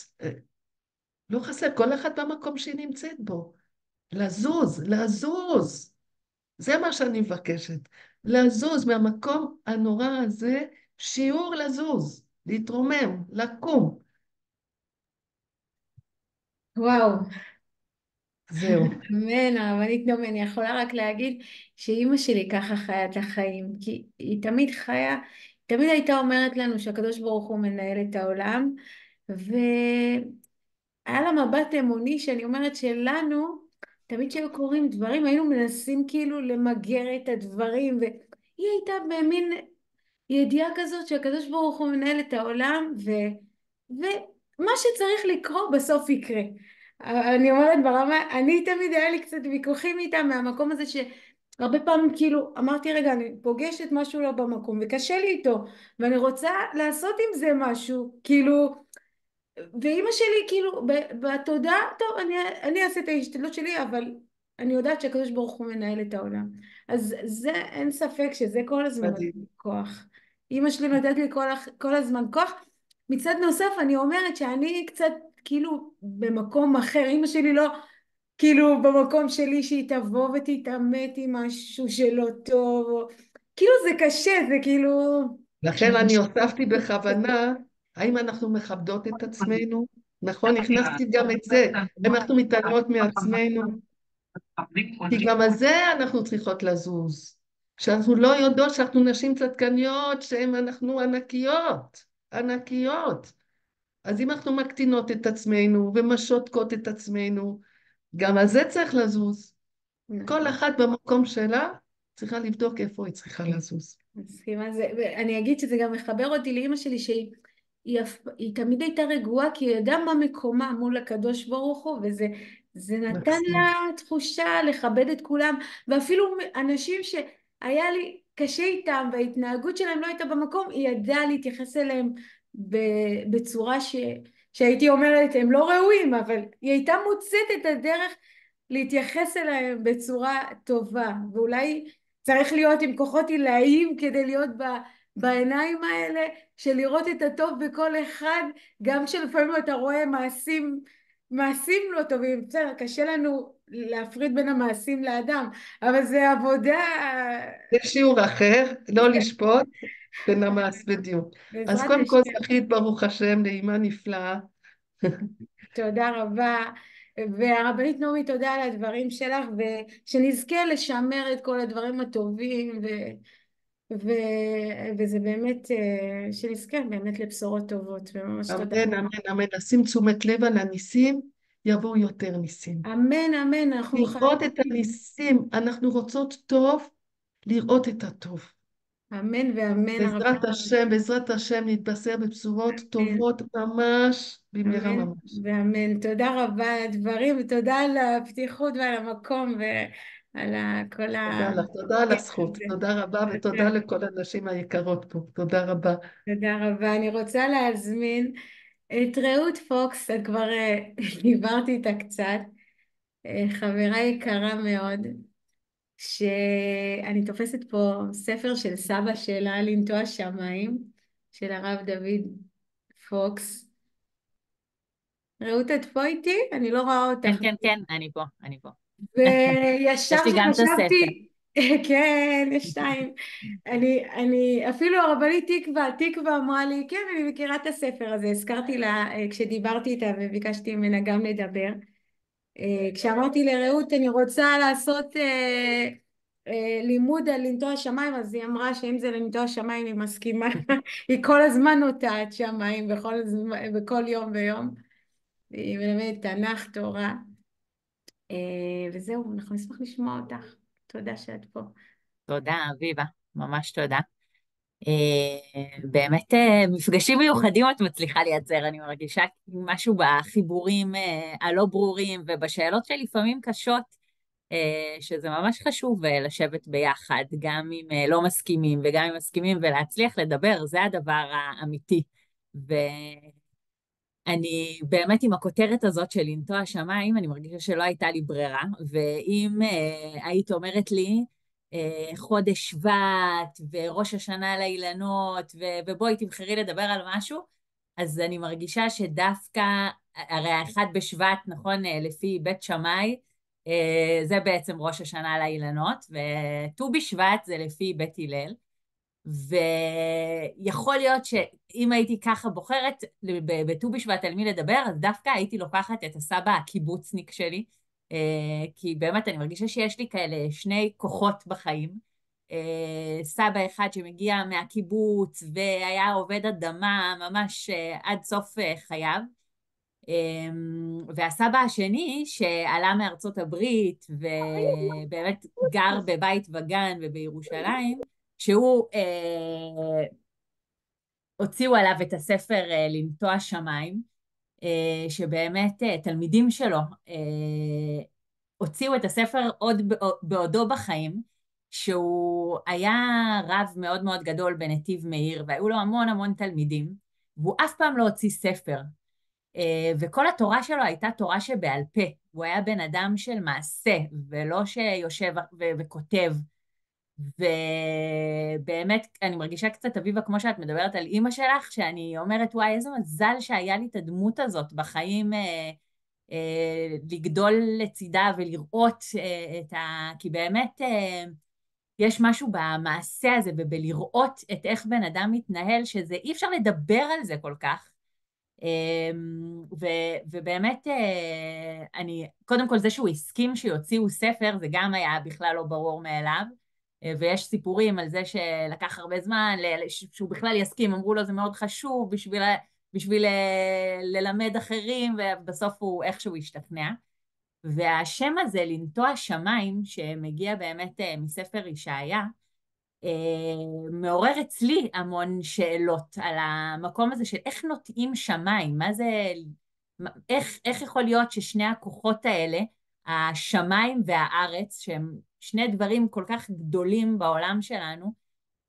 לא חסר, כל אחד במקום שהיא נמצאת בו. לזוז, לזוז. זה מה שאני מבקשת. לזוז מהמקום הנורא הזה, שיעור לזוז, להתרומם, לקום. וואו, זהו. אמן, הרבנית נעמי, אני יכולה רק להגיד שאימא שלי ככה חיה את החיים, כי היא תמיד חיה, תמיד הייתה אומרת לנו שהקדוש ברוך הוא מנהל את העולם, והיה לה מבט אמוני שאני אומרת שלנו, תמיד כשהיו קורים דברים, היינו מנסים כאילו למגר את הדברים, והיא הייתה במין ידיעה כזאת שהקדוש ברוך הוא מנהל את העולם, ומה שצריך לקרות בסוף יקרה. אני אומרת ברמה, אני תמיד היה לי קצת ויכוחים איתה מהמקום הזה שהרבה פעמים כאילו אמרתי רגע אני פוגשת משהו לא במקום וקשה לי איתו ואני רוצה לעשות עם זה משהו כאילו, ואימא שלי כאילו בתודעה טוב אני אעשה את ההשתדלות שלי אבל אני יודעת שהקדוש ברוך הוא מנהל את העולם, אז זה אין ספק שזה כל הזמן מדהים. כוח. אימא שלי נתת לי כל הזמן כוח. מצד נוסף אני אומרת שאני קצת כאילו במקום אחר, אמא שלי לא כאילו במקום שלי שהיא תבוא ותתעמת עם משהו שלא טוב, או... כאילו זה קשה, זה כאילו... לכן אני הוספתי בכוונה, האם אנחנו מכבדות את עצמנו? נכון, הכנסתי גם את זה. האם אנחנו מתעלמות מעצמנו? כי גם על זה אנחנו צריכות לזוז. שאנחנו לא יודעות שאנחנו נשים צדקניות, אנחנו ענקיות, ענקיות. אז אם אנחנו מקטינות את עצמנו ומשותקות את עצמנו, גם על זה צריך לזוז. כל אחת במקום שלה צריכה לבדוק איפה היא צריכה לזוז. מסכימה, ואני אגיד שזה גם מחבר אותי לאמא שלי היא תמיד הייתה רגועה כי היא ידעה מה מקומה מול הקדוש ברוך הוא, וזה נתן לה תחושה לכבד את כולם, ואפילו אנשים שהיה לי קשה איתם וההתנהגות שלהם לא הייתה במקום, היא ידעה להתייחס אליהם בצורה שהייתי אומרת הם לא ראויים, אבל היא הייתה מוצאת את הדרך להתייחס אליהם בצורה טובה, ואולי צריך להיות עם כוחות עילאיים כדי להיות בעיניים האלה של לראות את הטוב בכל אחד, גם כשלפעמים אתה רואה מעשים מעשים לא טובים, בסדר, קשה לנו להפריד בין המעשים לאדם, אבל זה עבודה, זה שיעור אחר, לא לשפוט בין המעש בדיוק. אז בעזרת קודם כל השם. זכית, ברוך השם, נעימה נפלאה. תודה רבה. והרבנית נעמי, תודה על הדברים שלך, ושנזכה לשמר את כל הדברים הטובים, ו... וזה באמת, שנזכה באמת לבשורות טובות, וממש תודה. אמן, אמן, אמן. נשים תשומת לב על הניסים, יבואו יותר ניסים. אמן, אמן, אנחנו לראות את חייבים. הניסים, אנחנו רוצות טוב, לראות את הטוב. אמן ואמן, הרבנית. בעזרת השם נתבשר בבשורות אמן, טובות ממש, במהרה אמן ממש. ואמן. תודה רבה על הדברים, ותודה על הפתיחות ועל המקום, ועל כל תודה לך, תודה על הכיף הזכות, הזה. תודה רבה, תודה. ותודה לכל הנשים היקרות פה, תודה רבה. תודה רבה. אני רוצה להזמין את רעות פוקס, את כבר דיברתי איתה קצת, חברה יקרה מאוד, שאני תופסת פה ספר של סבא שלה, לנטוע שמיים, של הרב דוד פוקס. רעות, את פה איתי? אני לא רואה כן, אותך. כן, כן, אני פה, אני פה. וישר יש לי גם את הספר. שחשבתי, כן, יש שתיים. אפילו הרבנית תקווה אמרה לי, כן, אני מכירה את הספר הזה. הזכרתי לה כשדיברתי איתה וביקשתי ממנה גם לדבר. כשאמרתי לרעות, אני רוצה לעשות לימוד על לנטוע שמיים, אז היא אמרה שאם זה לנטוע שמיים היא מסכימה. היא כל הזמן נוטעת שמיים בכל יום ויום. היא מלמדת תנ"ך, תורה. וזהו, אנחנו נשמח לשמוע אותך. תודה שאת פה. תודה, אביבה, ממש תודה. באמת מפגשים מיוחדים את מצליחה לייצר, אני מרגישה משהו בחיבורים הלא ברורים ובשאלות שלפעמים קשות, שזה ממש חשוב לשבת ביחד, גם אם לא מסכימים וגם אם מסכימים, ולהצליח לדבר, זה הדבר האמיתי. אני באמת עם הכותרת הזאת של לנטוע שמיים, אני מרגישה שלא הייתה לי ברירה, ואם היית אומרת לי, חודש שבט וראש השנה לאילנות, ובואי תבחרי לדבר על משהו, אז אני מרגישה שדווקא, הרי האחד בשבט, נכון, לפי בית שמאי, זה בעצם ראש השנה לאילנות, וט"ו בשבט זה לפי בית הלל, ויכול להיות שאם הייתי ככה בוחרת בט"ו בשבט על מי לדבר, אז דווקא הייתי לוקחת את הסבא הקיבוצניק שלי, כי באמת אני מרגישה שיש לי כאלה שני כוחות בחיים. סבא אחד שמגיע מהקיבוץ והיה עובד אדמה ממש עד סוף חייו, והסבא השני שעלה מארצות הברית ובאמת גר בבית וגן ובירושלים, שהוא הוציאו עליו את הספר לנטוע שמיים, שבאמת תלמידים שלו הוציאו את הספר עוד בעודו בחיים, שהוא היה רב מאוד מאוד גדול בנתיב מאיר, והיו לו המון המון תלמידים, והוא אף פעם לא הוציא ספר. וכל התורה שלו הייתה תורה שבעל פה, הוא היה בן אדם של מעשה, ולא שיושב וכותב. ובאמת, אני מרגישה קצת, אביבה, כמו שאת מדברת על אימא שלך, שאני אומרת, וואי, איזה מזל שהיה לי את הדמות הזאת בחיים, לגדול לצידה ולראות את כי באמת יש משהו במעשה הזה ובלראות את איך בן אדם מתנהל, שזה אי אפשר לדבר על זה כל כך. ובאמת, קודם כל זה שהוא הסכים שיוציאו ספר, זה גם היה בכלל לא ברור מאליו, ויש סיפורים על זה שלקח הרבה זמן, שהוא בכלל יסכים, אמרו לו זה מאוד חשוב בשביל ללמד אחרים, ובסוף הוא איכשהו השתכנע. והשם הזה, לנטוע שמיים, שמגיע באמת מספר ישעיה, מעורר אצלי המון שאלות על המקום הזה של איך נוטעים שמיים, מה זה, איך יכול להיות ששני הכוחות האלה, השמיים והארץ, שהם שני דברים כל כך גדולים בעולם שלנו,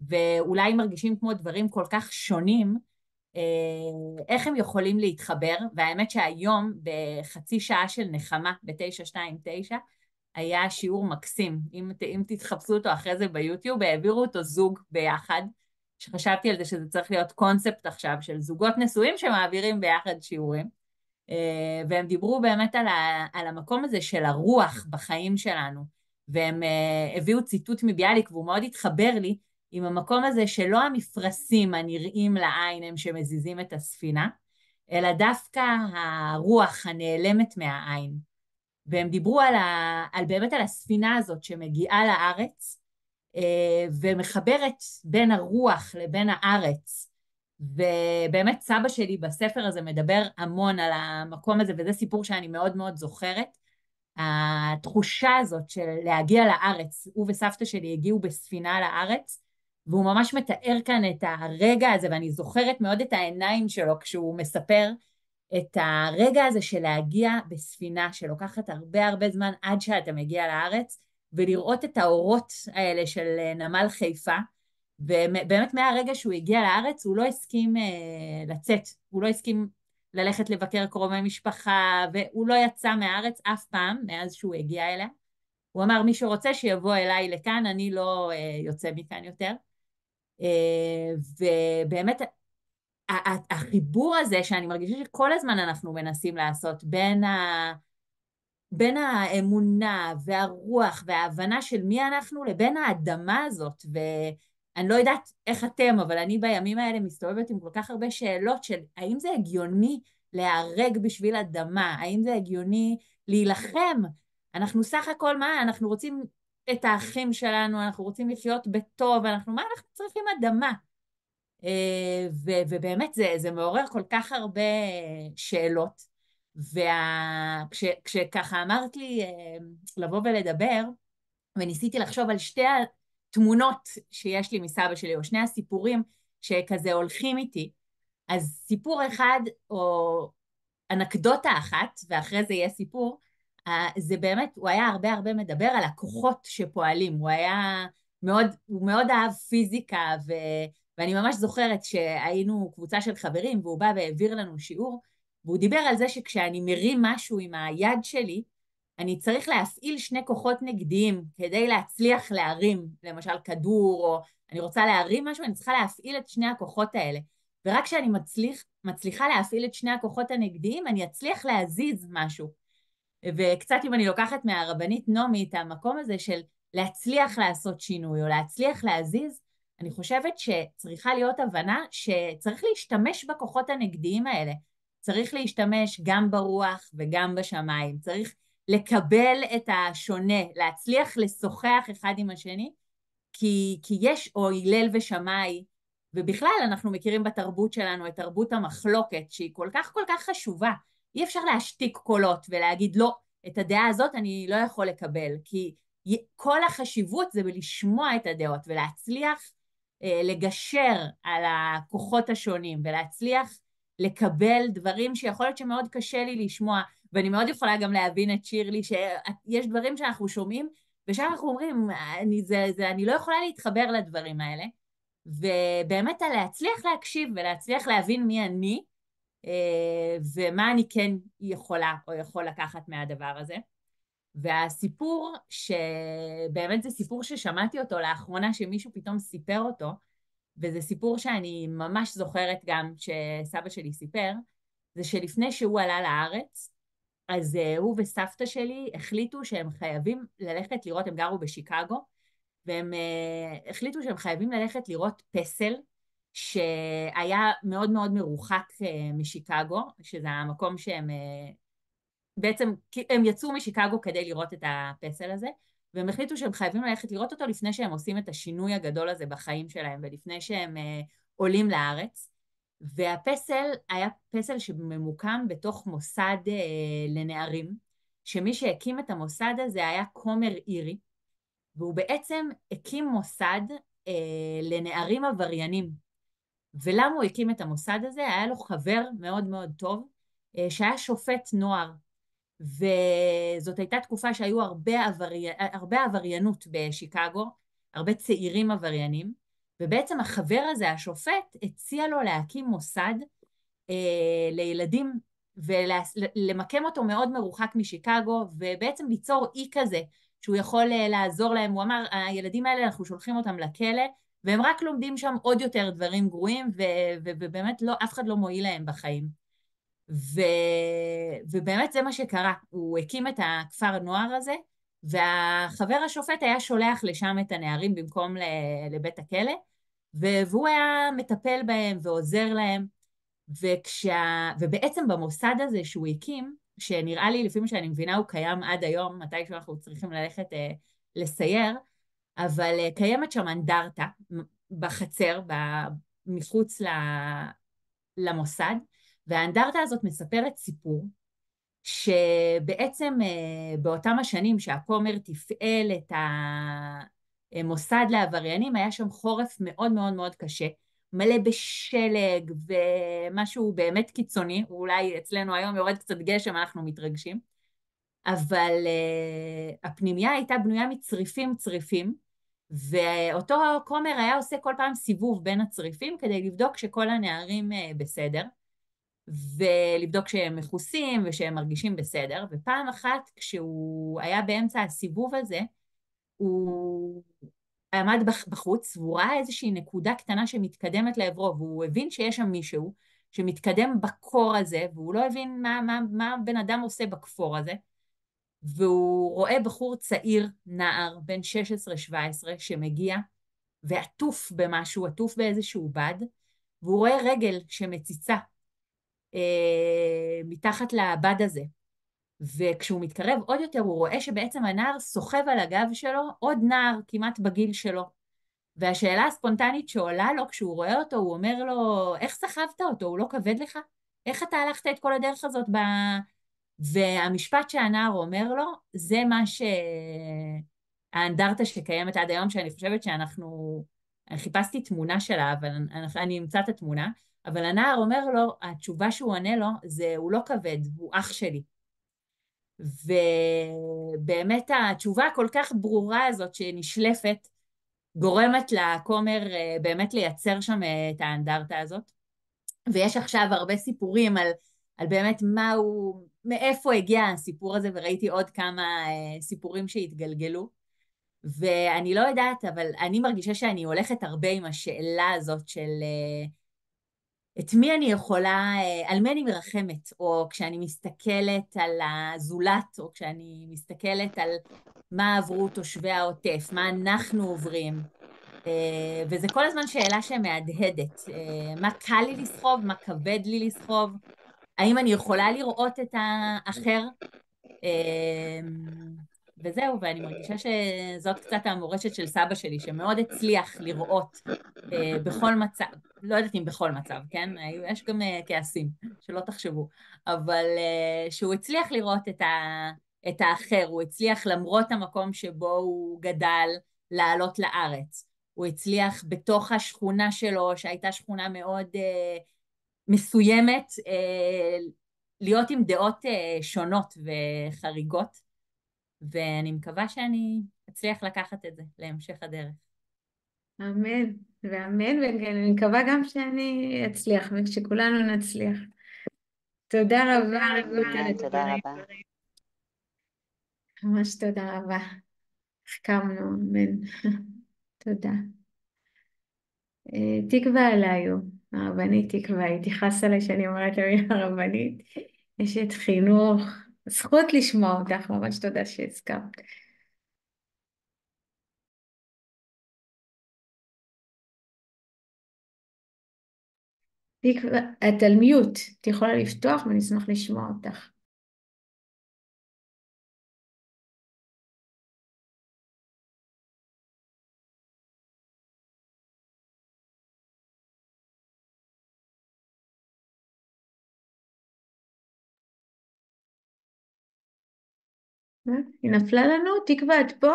ואולי מרגישים כמו דברים כל כך שונים, איך הם יכולים להתחבר? והאמת שהיום בחצי שעה של נחמה ב-929, היה שיעור מקסים. אם תתחפשו אותו אחרי זה ביוטיוב, העבירו אותו זוג ביחד, שחשבתי על זה שזה צריך להיות קונספט עכשיו של זוגות נשואים שמעבירים ביחד שיעורים. והם דיברו באמת על המקום הזה של הרוח בחיים שלנו, והם הביאו ציטוט מביאליק, והוא מאוד התחבר לי עם המקום הזה שלא המפרשים הנראים לעין הם שמזיזים את הספינה, אלא דווקא הרוח הנעלמת מהעין. והם דיברו באמת על הספינה הזאת שמגיעה לארץ, ומחברת בין הרוח לבין הארץ. ובאמת סבא שלי בספר הזה מדבר המון על המקום הזה, וזה סיפור שאני מאוד מאוד זוכרת. התחושה הזאת של להגיע לארץ, הוא וסבתא שלי הגיעו בספינה לארץ, והוא ממש מתאר כאן את הרגע הזה, ואני זוכרת מאוד את העיניים שלו כשהוא מספר את הרגע הזה של להגיע בספינה, שלוקחת הרבה הרבה זמן עד שאתה מגיע לארץ, ולראות את האורות האלה של נמל חיפה, ובאמת מהרגע שהוא הגיע לארץ, הוא לא הסכים לצאת, הוא לא הסכים ללכת לבקר קרובי משפחה, והוא לא יצא מהארץ אף פעם, מאז שהוא הגיע אליה. הוא אמר, מי שרוצה שיבוא אליי לכאן, אני לא יוצא מכאן יותר. ובאמת, החיבור הזה שאני מרגישה שכל הזמן אנחנו מנסים לעשות בין האמונה והרוח וההבנה של מי אנחנו לבין האדמה הזאת, ואני לא יודעת איך אתם, אבל אני בימים האלה מסתובבת עם כל כך הרבה שאלות של האם זה הגיוני להיהרג בשביל אדמה, האם זה הגיוני להילחם, אנחנו סך הכל מה, אנחנו רוצים את האחים שלנו, אנחנו רוצים לחיות בטוב, מה אנחנו צריכים אדמה? ובאמת זה מעורר כל כך הרבה שאלות, וכשככה אמרת לי לבוא ולדבר, וניסיתי לחשוב על שתי התמונות שיש לי מסבא שלי, או שני הסיפורים שכזה הולכים איתי, אז סיפור אחד, או אנקדוטה אחת, ואחרי זה יהיה סיפור, זה באמת, הוא היה הרבה הרבה מדבר על הכוחות שפועלים, הוא מאוד אהב פיזיקה, ואני ממש זוכרת שהיינו קבוצה של חברים, והוא בא והעביר לנו שיעור, והוא דיבר על זה שכשאני מרים משהו עם היד שלי, אני צריך להפעיל שני כוחות נגדיים כדי להצליח להרים, למשל כדור, או אני רוצה להרים משהו, אני צריכה להפעיל את שני הכוחות האלה. ורק כשאני מצליחה להפעיל את שני הכוחות הנגדיים, אני אצליח להזיז משהו. וקצת אם אני לוקחת מהרבנית נעמי את המקום הזה של להצליח לעשות שינוי, או להצליח להזיז, אני חושבת שצריכה להיות הבנה שצריך להשתמש בכוחות הנגדיים האלה. צריך להשתמש גם ברוח וגם בשמיים. צריך לקבל את השונה, להצליח לשוחח אחד עם השני, כי יש או הלל ושמאי, ובכלל אנחנו מכירים בתרבות שלנו את תרבות המחלוקת, שהיא כל כך חשובה. אי אפשר להשתיק קולות ולהגיד לא, את הדעה הזאת אני לא יכול לקבל, כי כל החשיבות זה בלשמוע את הדעות ולהצליח לגשר על הכוחות השונים, ולהצליח לקבל דברים שיכול להיות שמאוד קשה לי לשמוע, ואני מאוד יכולה גם להבין את שירלי, שיש דברים שאנחנו שומעים, ושאנחנו אומרים, אני לא יכולה להתחבר לדברים האלה, ובאמת להצליח להקשיב ולהצליח להבין מי אני, ומה אני כן יכולה או יכול לקחת מהדבר הזה. והסיפור שבאמת זה סיפור ששמעתי אותו לאחרונה, שמישהו פתאום סיפר אותו, וזה סיפור שאני ממש זוכרת גם שסבא שלי סיפר, זה שלפני שהוא עלה לארץ, אז הוא וסבתא שלי החליטו שהם חייבים ללכת לראות, הם גרו בשיקגו, והם החליטו שהם חייבים ללכת לראות פסל, שהיה מאוד מאוד מרוחק משיקגו, שזה המקום שהם בעצם, הם יצאו משיקגו כדי לראות את הפסל הזה, והם החליטו שהם חייבים ללכת לראות אותו לפני שהם עושים את השינוי הגדול הזה בחיים שלהם, ולפני שהם עולים לארץ. והפסל היה פסל שממוקם בתוך מוסד לנערים, שמי שהקים את המוסד הזה היה כומר אירי, והוא בעצם הקים מוסד לנערים עבריינים. ולמה הוא הקים את המוסד הזה? היה לו חבר מאוד מאוד טוב, שהיה שופט נוער. וזאת הייתה תקופה שהיו הרבה עבריינות בשיקגו, הרבה צעירים עבריינים, ובעצם החבר הזה, השופט, הציע לו להקים מוסד לילדים, ולמקם אותו מאוד מרוחק משיקגו, ובעצם ליצור אי כזה, שהוא יכול לעזור להם. הוא אמר, הילדים האלה אנחנו שולחים אותם לכלא, והם רק לומדים שם עוד יותר דברים גרועים, ובאמת אף אחד לא מועיל להם בחיים. ו... ובאמת זה מה שקרה, הוא הקים את הכפר נוער הזה, והחבר השופט היה שולח לשם את הנערים במקום לבית הכלא, והוא היה מטפל בהם ועוזר להם, ובעצם במוסד הזה שהוא הקים, שנראה לי, לפי מה שאני מבינה, הוא קיים עד היום, מתי שאנחנו צריכים ללכת לסייר, אבל קיימת שם אנדרטה בחצר, מחוץ למוסד, והאנדרטה הזאת מספרת סיפור, שבעצם באותם השנים שהכומר תפעל את המוסד לעבריינים, היה שם חורף מאוד מאוד מאוד קשה, מלא בשלג ומשהו באמת קיצוני, אולי אצלנו היום יורד קצת גשם, אנחנו מתרגשים, אבל הפנימייה הייתה בנויה מצריפים צריפים, ואותו כומר היה עושה כל פעם סיבוב בין הצריפים כדי לבדוק שכל הנערים בסדר, ולבדוק שהם מכוסים ושהם מרגישים בסדר, ופעם אחת כשהוא היה באמצע הסיבוב הזה, הוא עמד בחוץ, והוא ראה איזושהי נקודה קטנה שמתקדמת לעברו, והוא הבין שיש שם מישהו שמתקדם בקור הזה, והוא לא הבין מה בן אדם עושה בכפור הזה, והוא רואה בחור צעיר, נער, בן 16-17, שמגיע ועטוף במשהו, עטוף באיזשהו בד, והוא רואה רגל שמציצה מתחת לבד הזה. וכשהוא מתקרב עוד יותר, הוא רואה שבעצם הנער סוחב על הגב שלו עוד נער כמעט בגיל שלו. והשאלה הספונטנית שעולה לו כשהוא רואה אותו, הוא אומר לו, איך סחבת אותו? הוא לא כבד לך? איך אתה הלכת את כל הדרך הזאת והמשפט שהנער אומר לו, זה מה האנדרטה שקיימת עד היום, שאני חושבת שאנחנו, אני חיפשתי תמונה שלה, אבל אני אמצא את התמונה, אבל הנער אומר לו, התשובה שהוא עונה לו, זה הוא לא כבד, הוא אח שלי. ובאמת התשובה הכל כך ברורה הזאת שנשלפת, גורמת לכומר באמת לייצר שם את האנדרטה הזאת. ויש עכשיו הרבה סיפורים על באמת מאיפה הגיע הסיפור הזה, וראיתי עוד כמה סיפורים שהתגלגלו. ואני לא יודעת, אבל אני מרגישה שאני הולכת הרבה עם השאלה הזאת של את מי אני יכולה, על מי אני מרחמת, או כשאני מסתכלת על הזולת, או כשאני מסתכלת על מה עברו תושבי העוטף, מה אנחנו עוברים. וזה כל הזמן שאלה שמהדהדת. מה קל לי לסחוב, מה כבד לי לסחוב, האם אני יכולה לראות את האחר? וזהו, ואני מרגישה שזאת קצת המורשת של סבא שלי, שמאוד הצליח לראות בכל מצב, לא יודעת אם בכל מצב, כן? יש גם כעסים, שלא תחשבו, אבל שהוא הצליח לראות את האחר, הוא הצליח למרות המקום שבו הוא גדל לעלות לארץ. הוא הצליח בתוך השכונה שלו, שהייתה שכונה מאוד מסוימת, להיות עם דעות שונות וחריגות, ואני מקווה שאני אצליח לקחת את זה להמשך הדרך. אמן, ואמן, ואני מקווה גם שאני אצליח, ושכולנו נצליח. תודה רבה, רות, על אמן, תודה הדברים. רבה. ממש תודה רבה. החכמנו, אמן. תודה. תקווה אליו, הרבנית תקווה, היא תכעס עליי שאני אומרת לה הרבנית, אשת חינוך, זכות לשמוע אותך, ממש תודה שהזכרת. תקווה, את על מיוט, את יכולה לפתוח ואני אשמח לשמוע אותך. היא נפלה לנו, תקווה, את פה?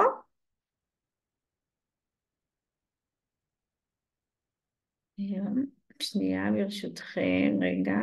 שנייה, ברשותכם, רגע.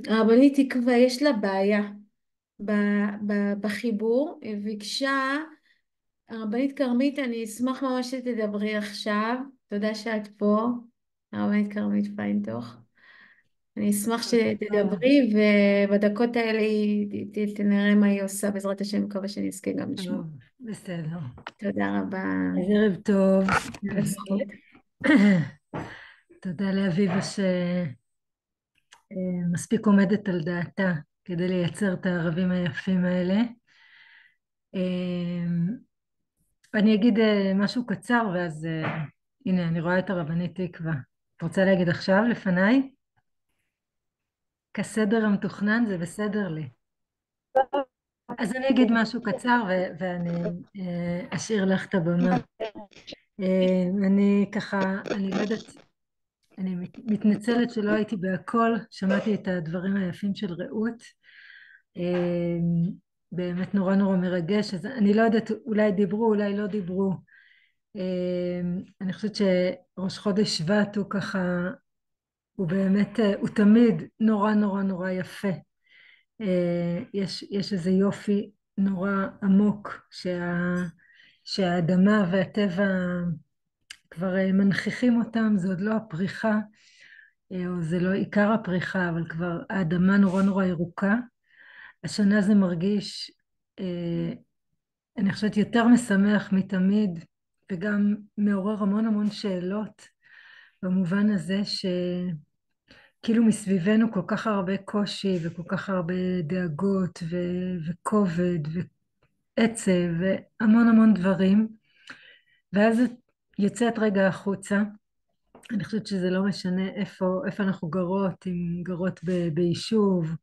הרבנית תקווה, יש לה בעיה בחיבור. היא ביקשה, הרבנית כרמית, אני אשמח ממש שתדברי עכשיו. תודה שאת פה, הרבנית כרמית פיינטוך. אני אשמח שתדברי, ובדקות האלה נראה מה היא עושה. בעזרת השם, מקווה שנזכה גם לשמוע. טוב, בסדר. תודה רבה אז ערב טוב. על הזכות. תודה לאביבה שמספיק עומדת על דעתה כדי לייצר את הערבים היפים האלה. אני אגיד משהו קצר ואז הנה אני רואה את הרבנית תקווה. את רוצה להגיד עכשיו לפניי? כסדר המתוכנן זה בסדר לי. אז אני אגיד משהו קצר ואני אשאיר לך את הבמה. אני ככה, אני לא יודעת, אני מתנצלת שלא הייתי בהכל, שמעתי את הדברים היפים של רעות, באמת נורא נורא מרגש, אז אני לא יודעת, אולי דיברו, אולי לא דיברו. אני חושבת שראש חודש שבט הוא ככה, הוא באמת, הוא תמיד נורא נורא נורא יפה. יש איזה יופי נורא עמוק שהאדמה והטבע כבר מנכיחים אותם, זה עוד לא הפריחה, או זה לא עיקר הפריחה, אבל כבר האדמה נורא נורא ירוקה. השנה זה מרגיש, אני חושבת, יותר משמח מתמיד, וגם מעורר המון המון שאלות, במובן הזה שכאילו מסביבנו כל כך הרבה קושי, וכל כך הרבה דאגות, וכובד, ועצב, והמון המון דברים, ואז את יוצאת רגע החוצה. אני חושבת שזה לא משנה איפה אנחנו גרות, אם גרות ביישוב,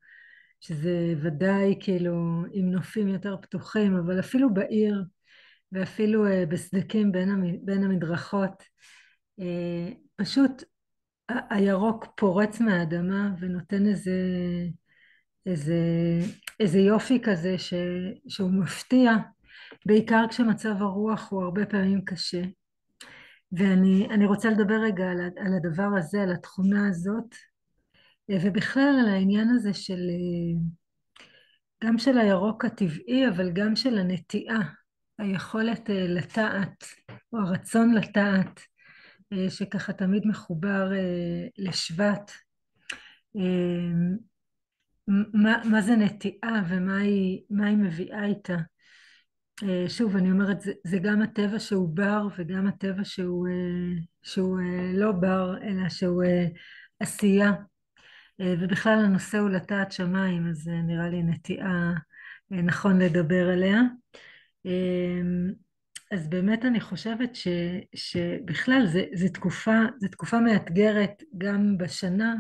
שזה ודאי כאילו עם נופים יותר פתוחים, אבל אפילו בעיר, ואפילו בסדקים בין המדרכות, פשוט הירוק פורץ מהאדמה ונותן איזה יופי כזה שהוא מפתיע, בעיקר כשמצב הרוח הוא הרבה פעמים קשה. ואני רוצה לדבר רגע על הדבר הזה, על התכונה הזאת, ובכלל על העניין הזה גם של הירוק הטבעי, אבל גם של הנטיעה, היכולת לטעת, או הרצון לטעת, שככה תמיד מחובר לשבט. מה זה נטיעה ומה היא מביאה איתה? שוב, אני אומרת, זה גם הטבע שהוא בר וגם הטבע שהוא לא בר, אלא שהוא עשייה. ובכלל הנושא הוא לטעת שמיים, אז נראה לי נטיעה נכון לדבר עליה. אז באמת אני חושבת שבכלל זו תקופה מאתגרת גם בשנה,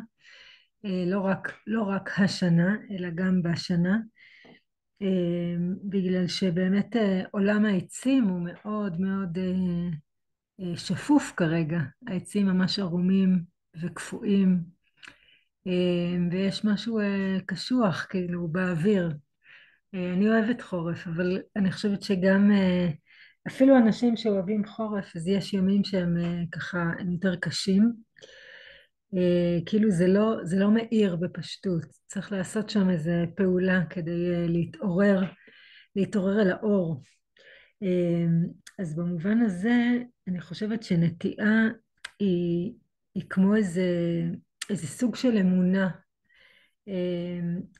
לא רק השנה, אלא גם בשנה. בגלל שבאמת עולם העצים הוא מאוד מאוד שפוף כרגע, העצים ממש ערומים וקפואים, ויש משהו קשוח כאילו באוויר. אני אוהבת חורף, אבל אני חושבת שגם אפילו אנשים שאוהבים חורף, אז יש ימים שהם ככה, הם יותר קשים. כאילו זה לא מאיר בפשטות, צריך לעשות שם איזה פעולה כדי להתעורר אל האור. אז במובן הזה אני חושבת שנטיעה היא כמו איזה סוג של אמונה,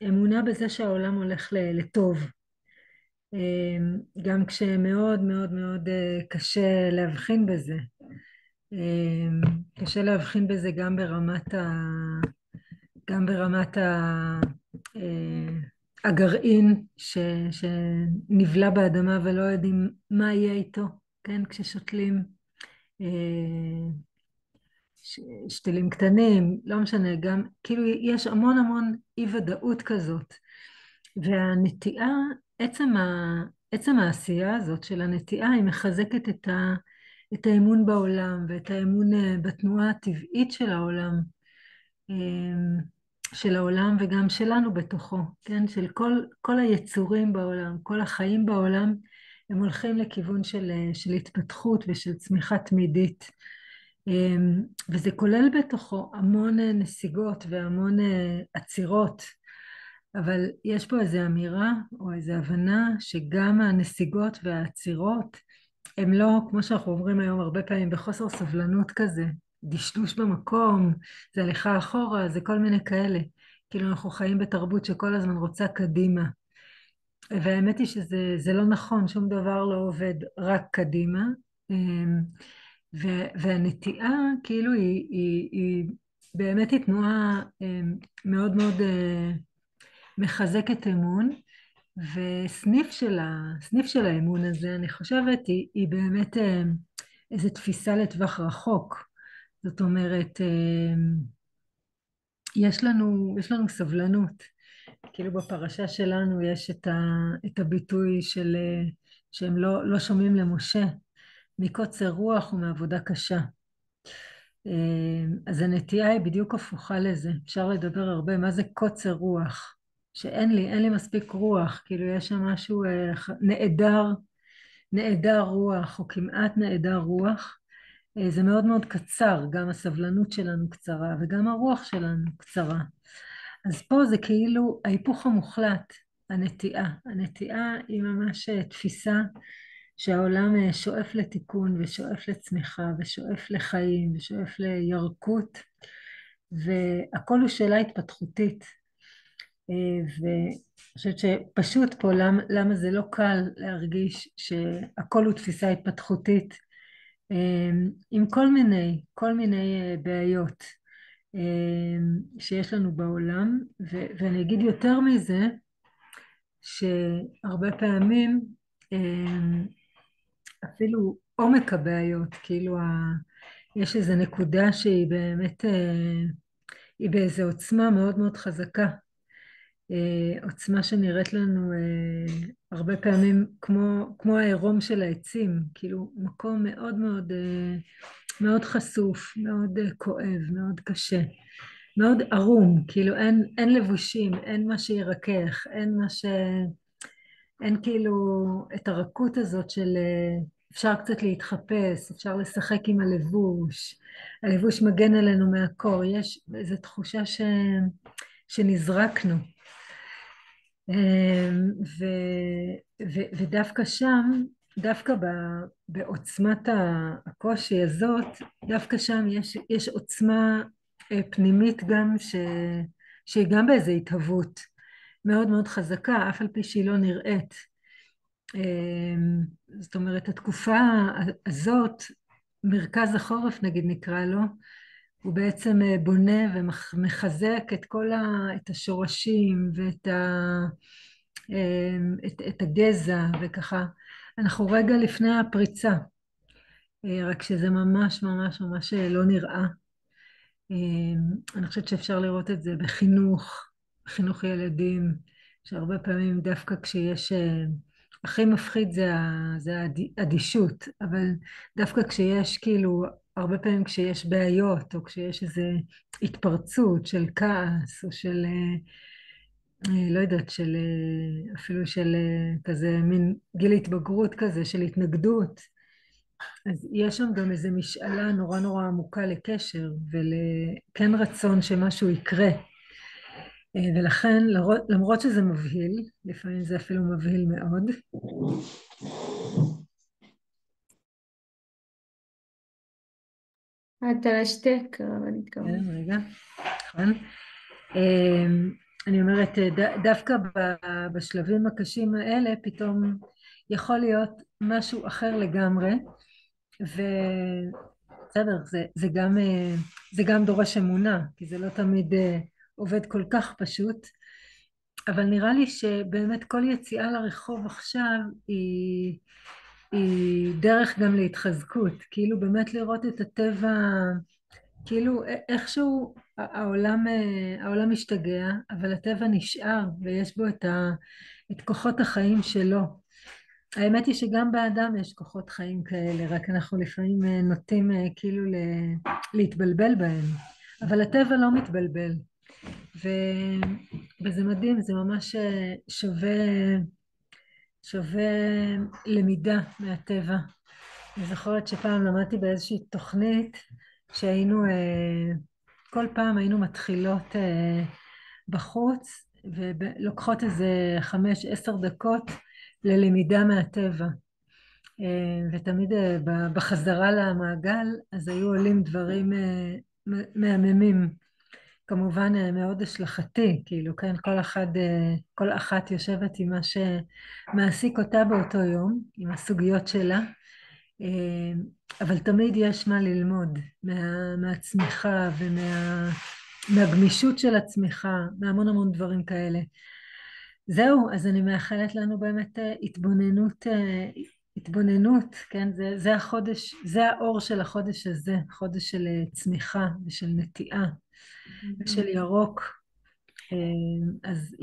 אמונה בזה שהעולם הולך לטוב, גם כשמאוד מאוד מאוד קשה להבחין בזה. קשה להבחין בזה גם ברמת הגרעין שנבלע באדמה ולא יודעים מה יהיה איתו, כן? כששותלים שתלים קטנים, לא משנה, גם כאילו יש המון המון אי ודאות כזאת, והנטיעה, עצם העשייה הזאת של הנטיעה היא מחזקת את האמון בעולם ואת האמון בתנועה הטבעית של העולם וגם שלנו בתוכו, כן? של כל היצורים בעולם, כל החיים בעולם, הם הולכים לכיוון של התפתחות ושל צמיחה תמידית. וזה כולל בתוכו המון נסיגות והמון עצירות, אבל יש פה איזו אמירה או איזו הבנה שגם הנסיגות והעצירות הם לא, כמו שאנחנו אומרים היום הרבה פעמים, בחוסר סבלנות כזה, דשדוש במקום, זה הליכה אחורה, זה כל מיני כאלה. כאילו אנחנו חיים בתרבות שכל הזמן רוצה קדימה. והאמת היא שזה לא נכון, שום דבר לא עובד רק קדימה. והנטיעה כאילו היא באמת היא תנועה מאוד מאוד מחזקת אמון, וסניף של האמון הזה, אני חושבת, היא באמת איזו תפיסה לטווח רחוק. זאת אומרת, יש לנו סבלנות. כאילו בפרשה שלנו יש את הביטוי שהם לא שומעים למשה, מקוצר רוח ומעבודה קשה. אז הנטייה היא בדיוק הפוכה לזה. אפשר לדבר הרבה, מה זה קוצר רוח? שאין לי מספיק רוח, כאילו יש שם משהו נעדר רוח, או כמעט נעדר רוח. זה מאוד מאוד קצר, גם הסבלנות שלנו קצרה, וגם הרוח שלנו קצרה. אז פה זה כאילו ההיפוך המוחלט, הנטיעה היא ממש תפיסה שהעולם שואף לתיקון ושואף לצמיחה ושואף לחיים ושואף לירקות, והכל הוא שאלה התפתחותית. ואני חושבת שפשוט פה למה זה לא קל להרגיש שהכל הוא תפיסה התפתחותית, עם כל מיני בעיות שיש לנו בעולם, ואני אגיד יותר מזה, שהרבה פעמים אפילו עומק הבעיות, כאילו יש איזו נקודה שהיא באמת, היא באיזו עוצמה מאוד מאוד חזקה, עוצמה שנראית לנו הרבה פעמים כמו העירום של העצים, כאילו מקום מאוד מאוד מאוד חשוף, מאוד כואב, מאוד קשה, מאוד ערום, כאילו אין לבושים, אין מה שירקח, אין כאילו את הרכות הזאת של אפשר קצת להתחפש, אפשר לשחק עם הלבוש מגן עלינו מהקור, יש איזו תחושה שנזרקנו. ודווקא שם, דווקא בעוצמת הקושי הזאת, דווקא שם יש עוצמה פנימית גם שהיא גם באיזו התהוות מאוד מאוד חזקה, אף על פי שהיא לא נראית. זאת אומרת, התקופה הזאת, מרכז החורף נגיד נקרא לו, הוא בעצם בונה ומחזק את השורשים את הגזע וככה. אנחנו רגע לפני הפריצה, רק שזה ממש ממש ממש לא נראה. אני חושבת שאפשר לראות את זה בחינוך ילדים, שהרבה פעמים דווקא כשיש, הכי מפחיד זה האדישות, אבל דווקא כשיש כאילו, הרבה פעמים כשיש בעיות, או כשיש איזו התפרצות של כעס, או של, לא יודעת, אפילו של כזה מין גיל התבגרות כזה, של התנגדות, אז יש שם גם איזו משאלה נורא נורא עמוקה לקשר, ולכן רצון שמשהו יקרה. ולכן, למרות שזה מבהיל, לפעמים זה אפילו מבהיל מאוד, את על השתק, אבל נתקרב. רגע, נכון. אני אומרת, דווקא בשלבים הקשים האלה, פתאום יכול להיות משהו אחר לגמרי, ובסדר, זה גם דורש אמונה, כי זה לא תמיד עובד כל כך פשוט, אבל נראה לי שבאמת כל יציאה לרחוב עכשיו היא דרך גם להתחזקות, כאילו באמת לראות את הטבע, כאילו איכשהו העולם משתגע, אבל הטבע נשאר ויש בו את כוחות החיים שלו. האמת היא שגם באדם יש כוחות חיים כאלה, רק אנחנו לפעמים נוטים כאילו להתבלבל בהם, אבל הטבע לא מתבלבל, וזה מדהים, זה ממש שווה למידה מהטבע. אני זוכרת שפעם למדתי באיזושהי תוכנית שהיינו, כל פעם היינו מתחילות בחוץ, ולוקחות איזה 5-10 דקות ללמידה מהטבע. ותמיד בחזרה למעגל, אז היו עולים דברים מהממים. כמובן מאוד השלכתי, כאילו, כן, כל אחת יושבת עם מה שמעסיק אותה באותו יום, עם הסוגיות שלה, אבל תמיד יש מה ללמוד מהצמיחה מהגמישות של הצמיחה, מהמון המון דברים כאלה. זהו, אז אני מאחלת לנו באמת התבוננות, כן, זה החודש, זה האור של החודש הזה, חודש של צמיחה ושל נטיעה ושל ירוק. אז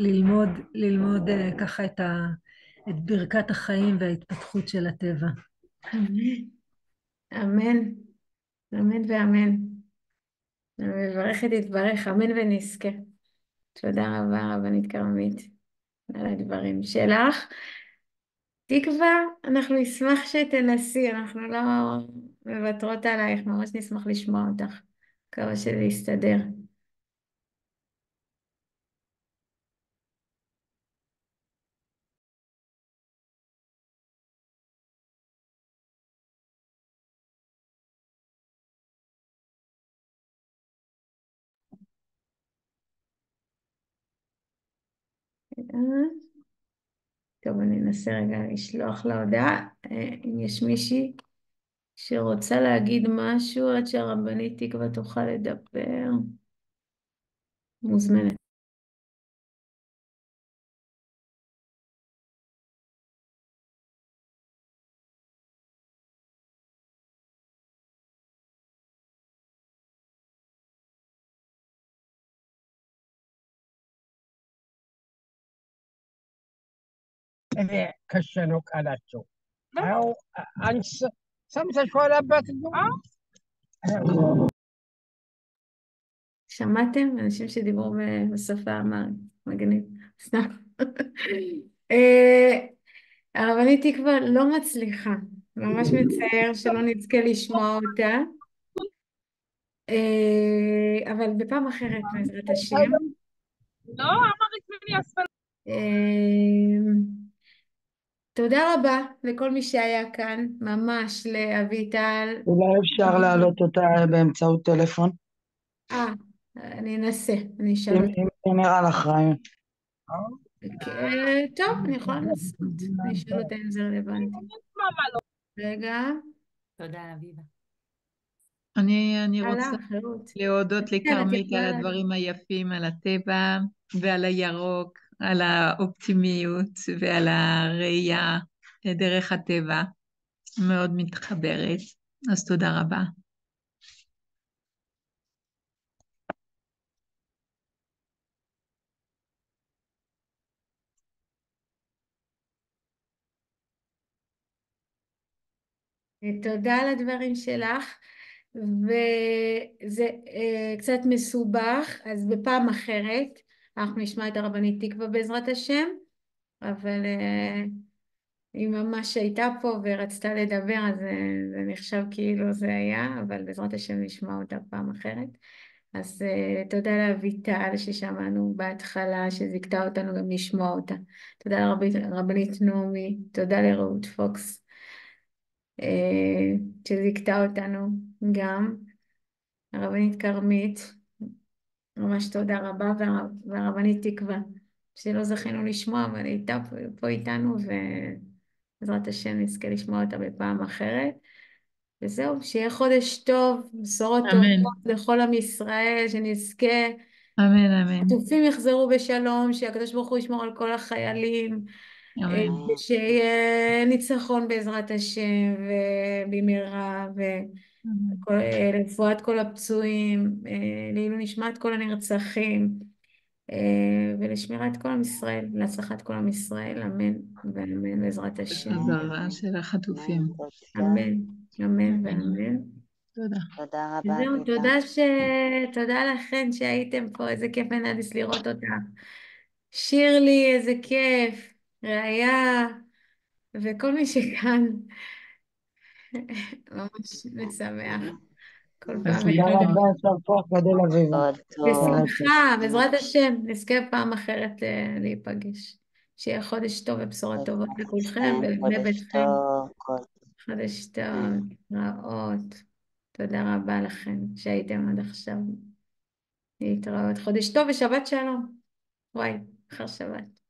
ללמוד ככה את ברכת החיים וההתפתחות של הטבע. אמן, אמן ואמן. אני מברכת יתברך, אמן ונזכה. תודה רבה, רבנית כרמית, על הדברים שלך. תקווה, אנחנו נשמח שתנסי, אנחנו לא מוותרות עלייך, ממש נשמח לשמוע אותך. מקווה שזה יסתדר. טוב, אני אנסה רגע לשלוח לה הודעה. אם יש מישהי שרוצה להגיד משהו עד שהרבנית תקווה תוכל לדבר, מוזמנת. እኔ ከሸነው ቃላቸው አው አንቺ ሰምተሽዋል አባት ነው שמעתם? אנשים שדיברו בשפה האמהרית, מגניב. סתם. הרבנית תקווה לא מצליחה, ממש מצער שלא נזכה לשמוע אותה, אבל בפעם אחרת בעזרת השם. לא, אמרית מני אספל. תודה רבה לכל מי שהיה כאן, ממש לאביטל. אולי אפשר להעלות אותה באמצעות טלפון? אני אנסה, אני אשאל אותה. אם נראה לך רעיון. טוב, אני יכולה לנסות. אני אשאל אותה אם זה רלוונטי. רגע. תודה, אביבה. אני רוצה להודות לכרמית על הדברים היפים, על הטבע ועל הירוק, על האופטימיות ועל הראייה דרך הטבע. מאוד מתחברת. אז תודה רבה. תודה על הדברים שלך, וזה קצת מסובך, אז בפעם אחרת אנחנו נשמע את הרבנית תקווה בעזרת השם, אבל היא ממש הייתה פה ורצתה לדבר, אז זה נחשב כאילו זה היה, אבל בעזרת השם נשמע אותה פעם אחרת. אז תודה לאביטל ששמענו בהתחלה, שזיכתה אותנו גם לשמוע אותה. תודה לרבנית נעמי, תודה לרעות פוקס. שזיכתה אותנו גם, הרבנית כרמית, ממש תודה רבה, והרבנית תקווה, שלא זכינו לשמוע, אבל היא הייתה פה איתנו, ובעזרת השם נזכה לשמוע אותה בפעם אחרת. וזהו, שיהיה חודש טוב, בשורות טובות לכל עם ישראל, שנזכה, אמן, אמן. החטופים יחזרו בשלום, שהקדוש ברוך הוא ישמור על כל החיילים, שיהיה ניצחון בעזרת השם ובמהרה, ולרפואת כל הפצועים, לעילוי נשמת כל הנרצחים, ולשמירת כל עם ישראל, להצלחת כל עם ישראל, אמן ואמן בעזרת השם. חזרה של החטופים. אמן, אמן ואמן. תודה. תודה רבה. תודה לכן שהייתם פה, איזה כיף ונדיס לראות אותך. שירלי, איזה כיף. ראיה, וכל מי שכאן ממש משמח. כל פעם אז תודה מחדש. רבה, יישר כוח גדול אביבה. בשמחה, בעזרת השם, נזכה פעם אחרת להיפגש. שיהיה חודש טוב ובשורות טובות לכולכם ולבני ביתכם. חודש טוב, רעות. תודה רבה לכם שהייתם עד עכשיו. להתראות. חודש טוב ושבת שלום. וואי, אחר שבת.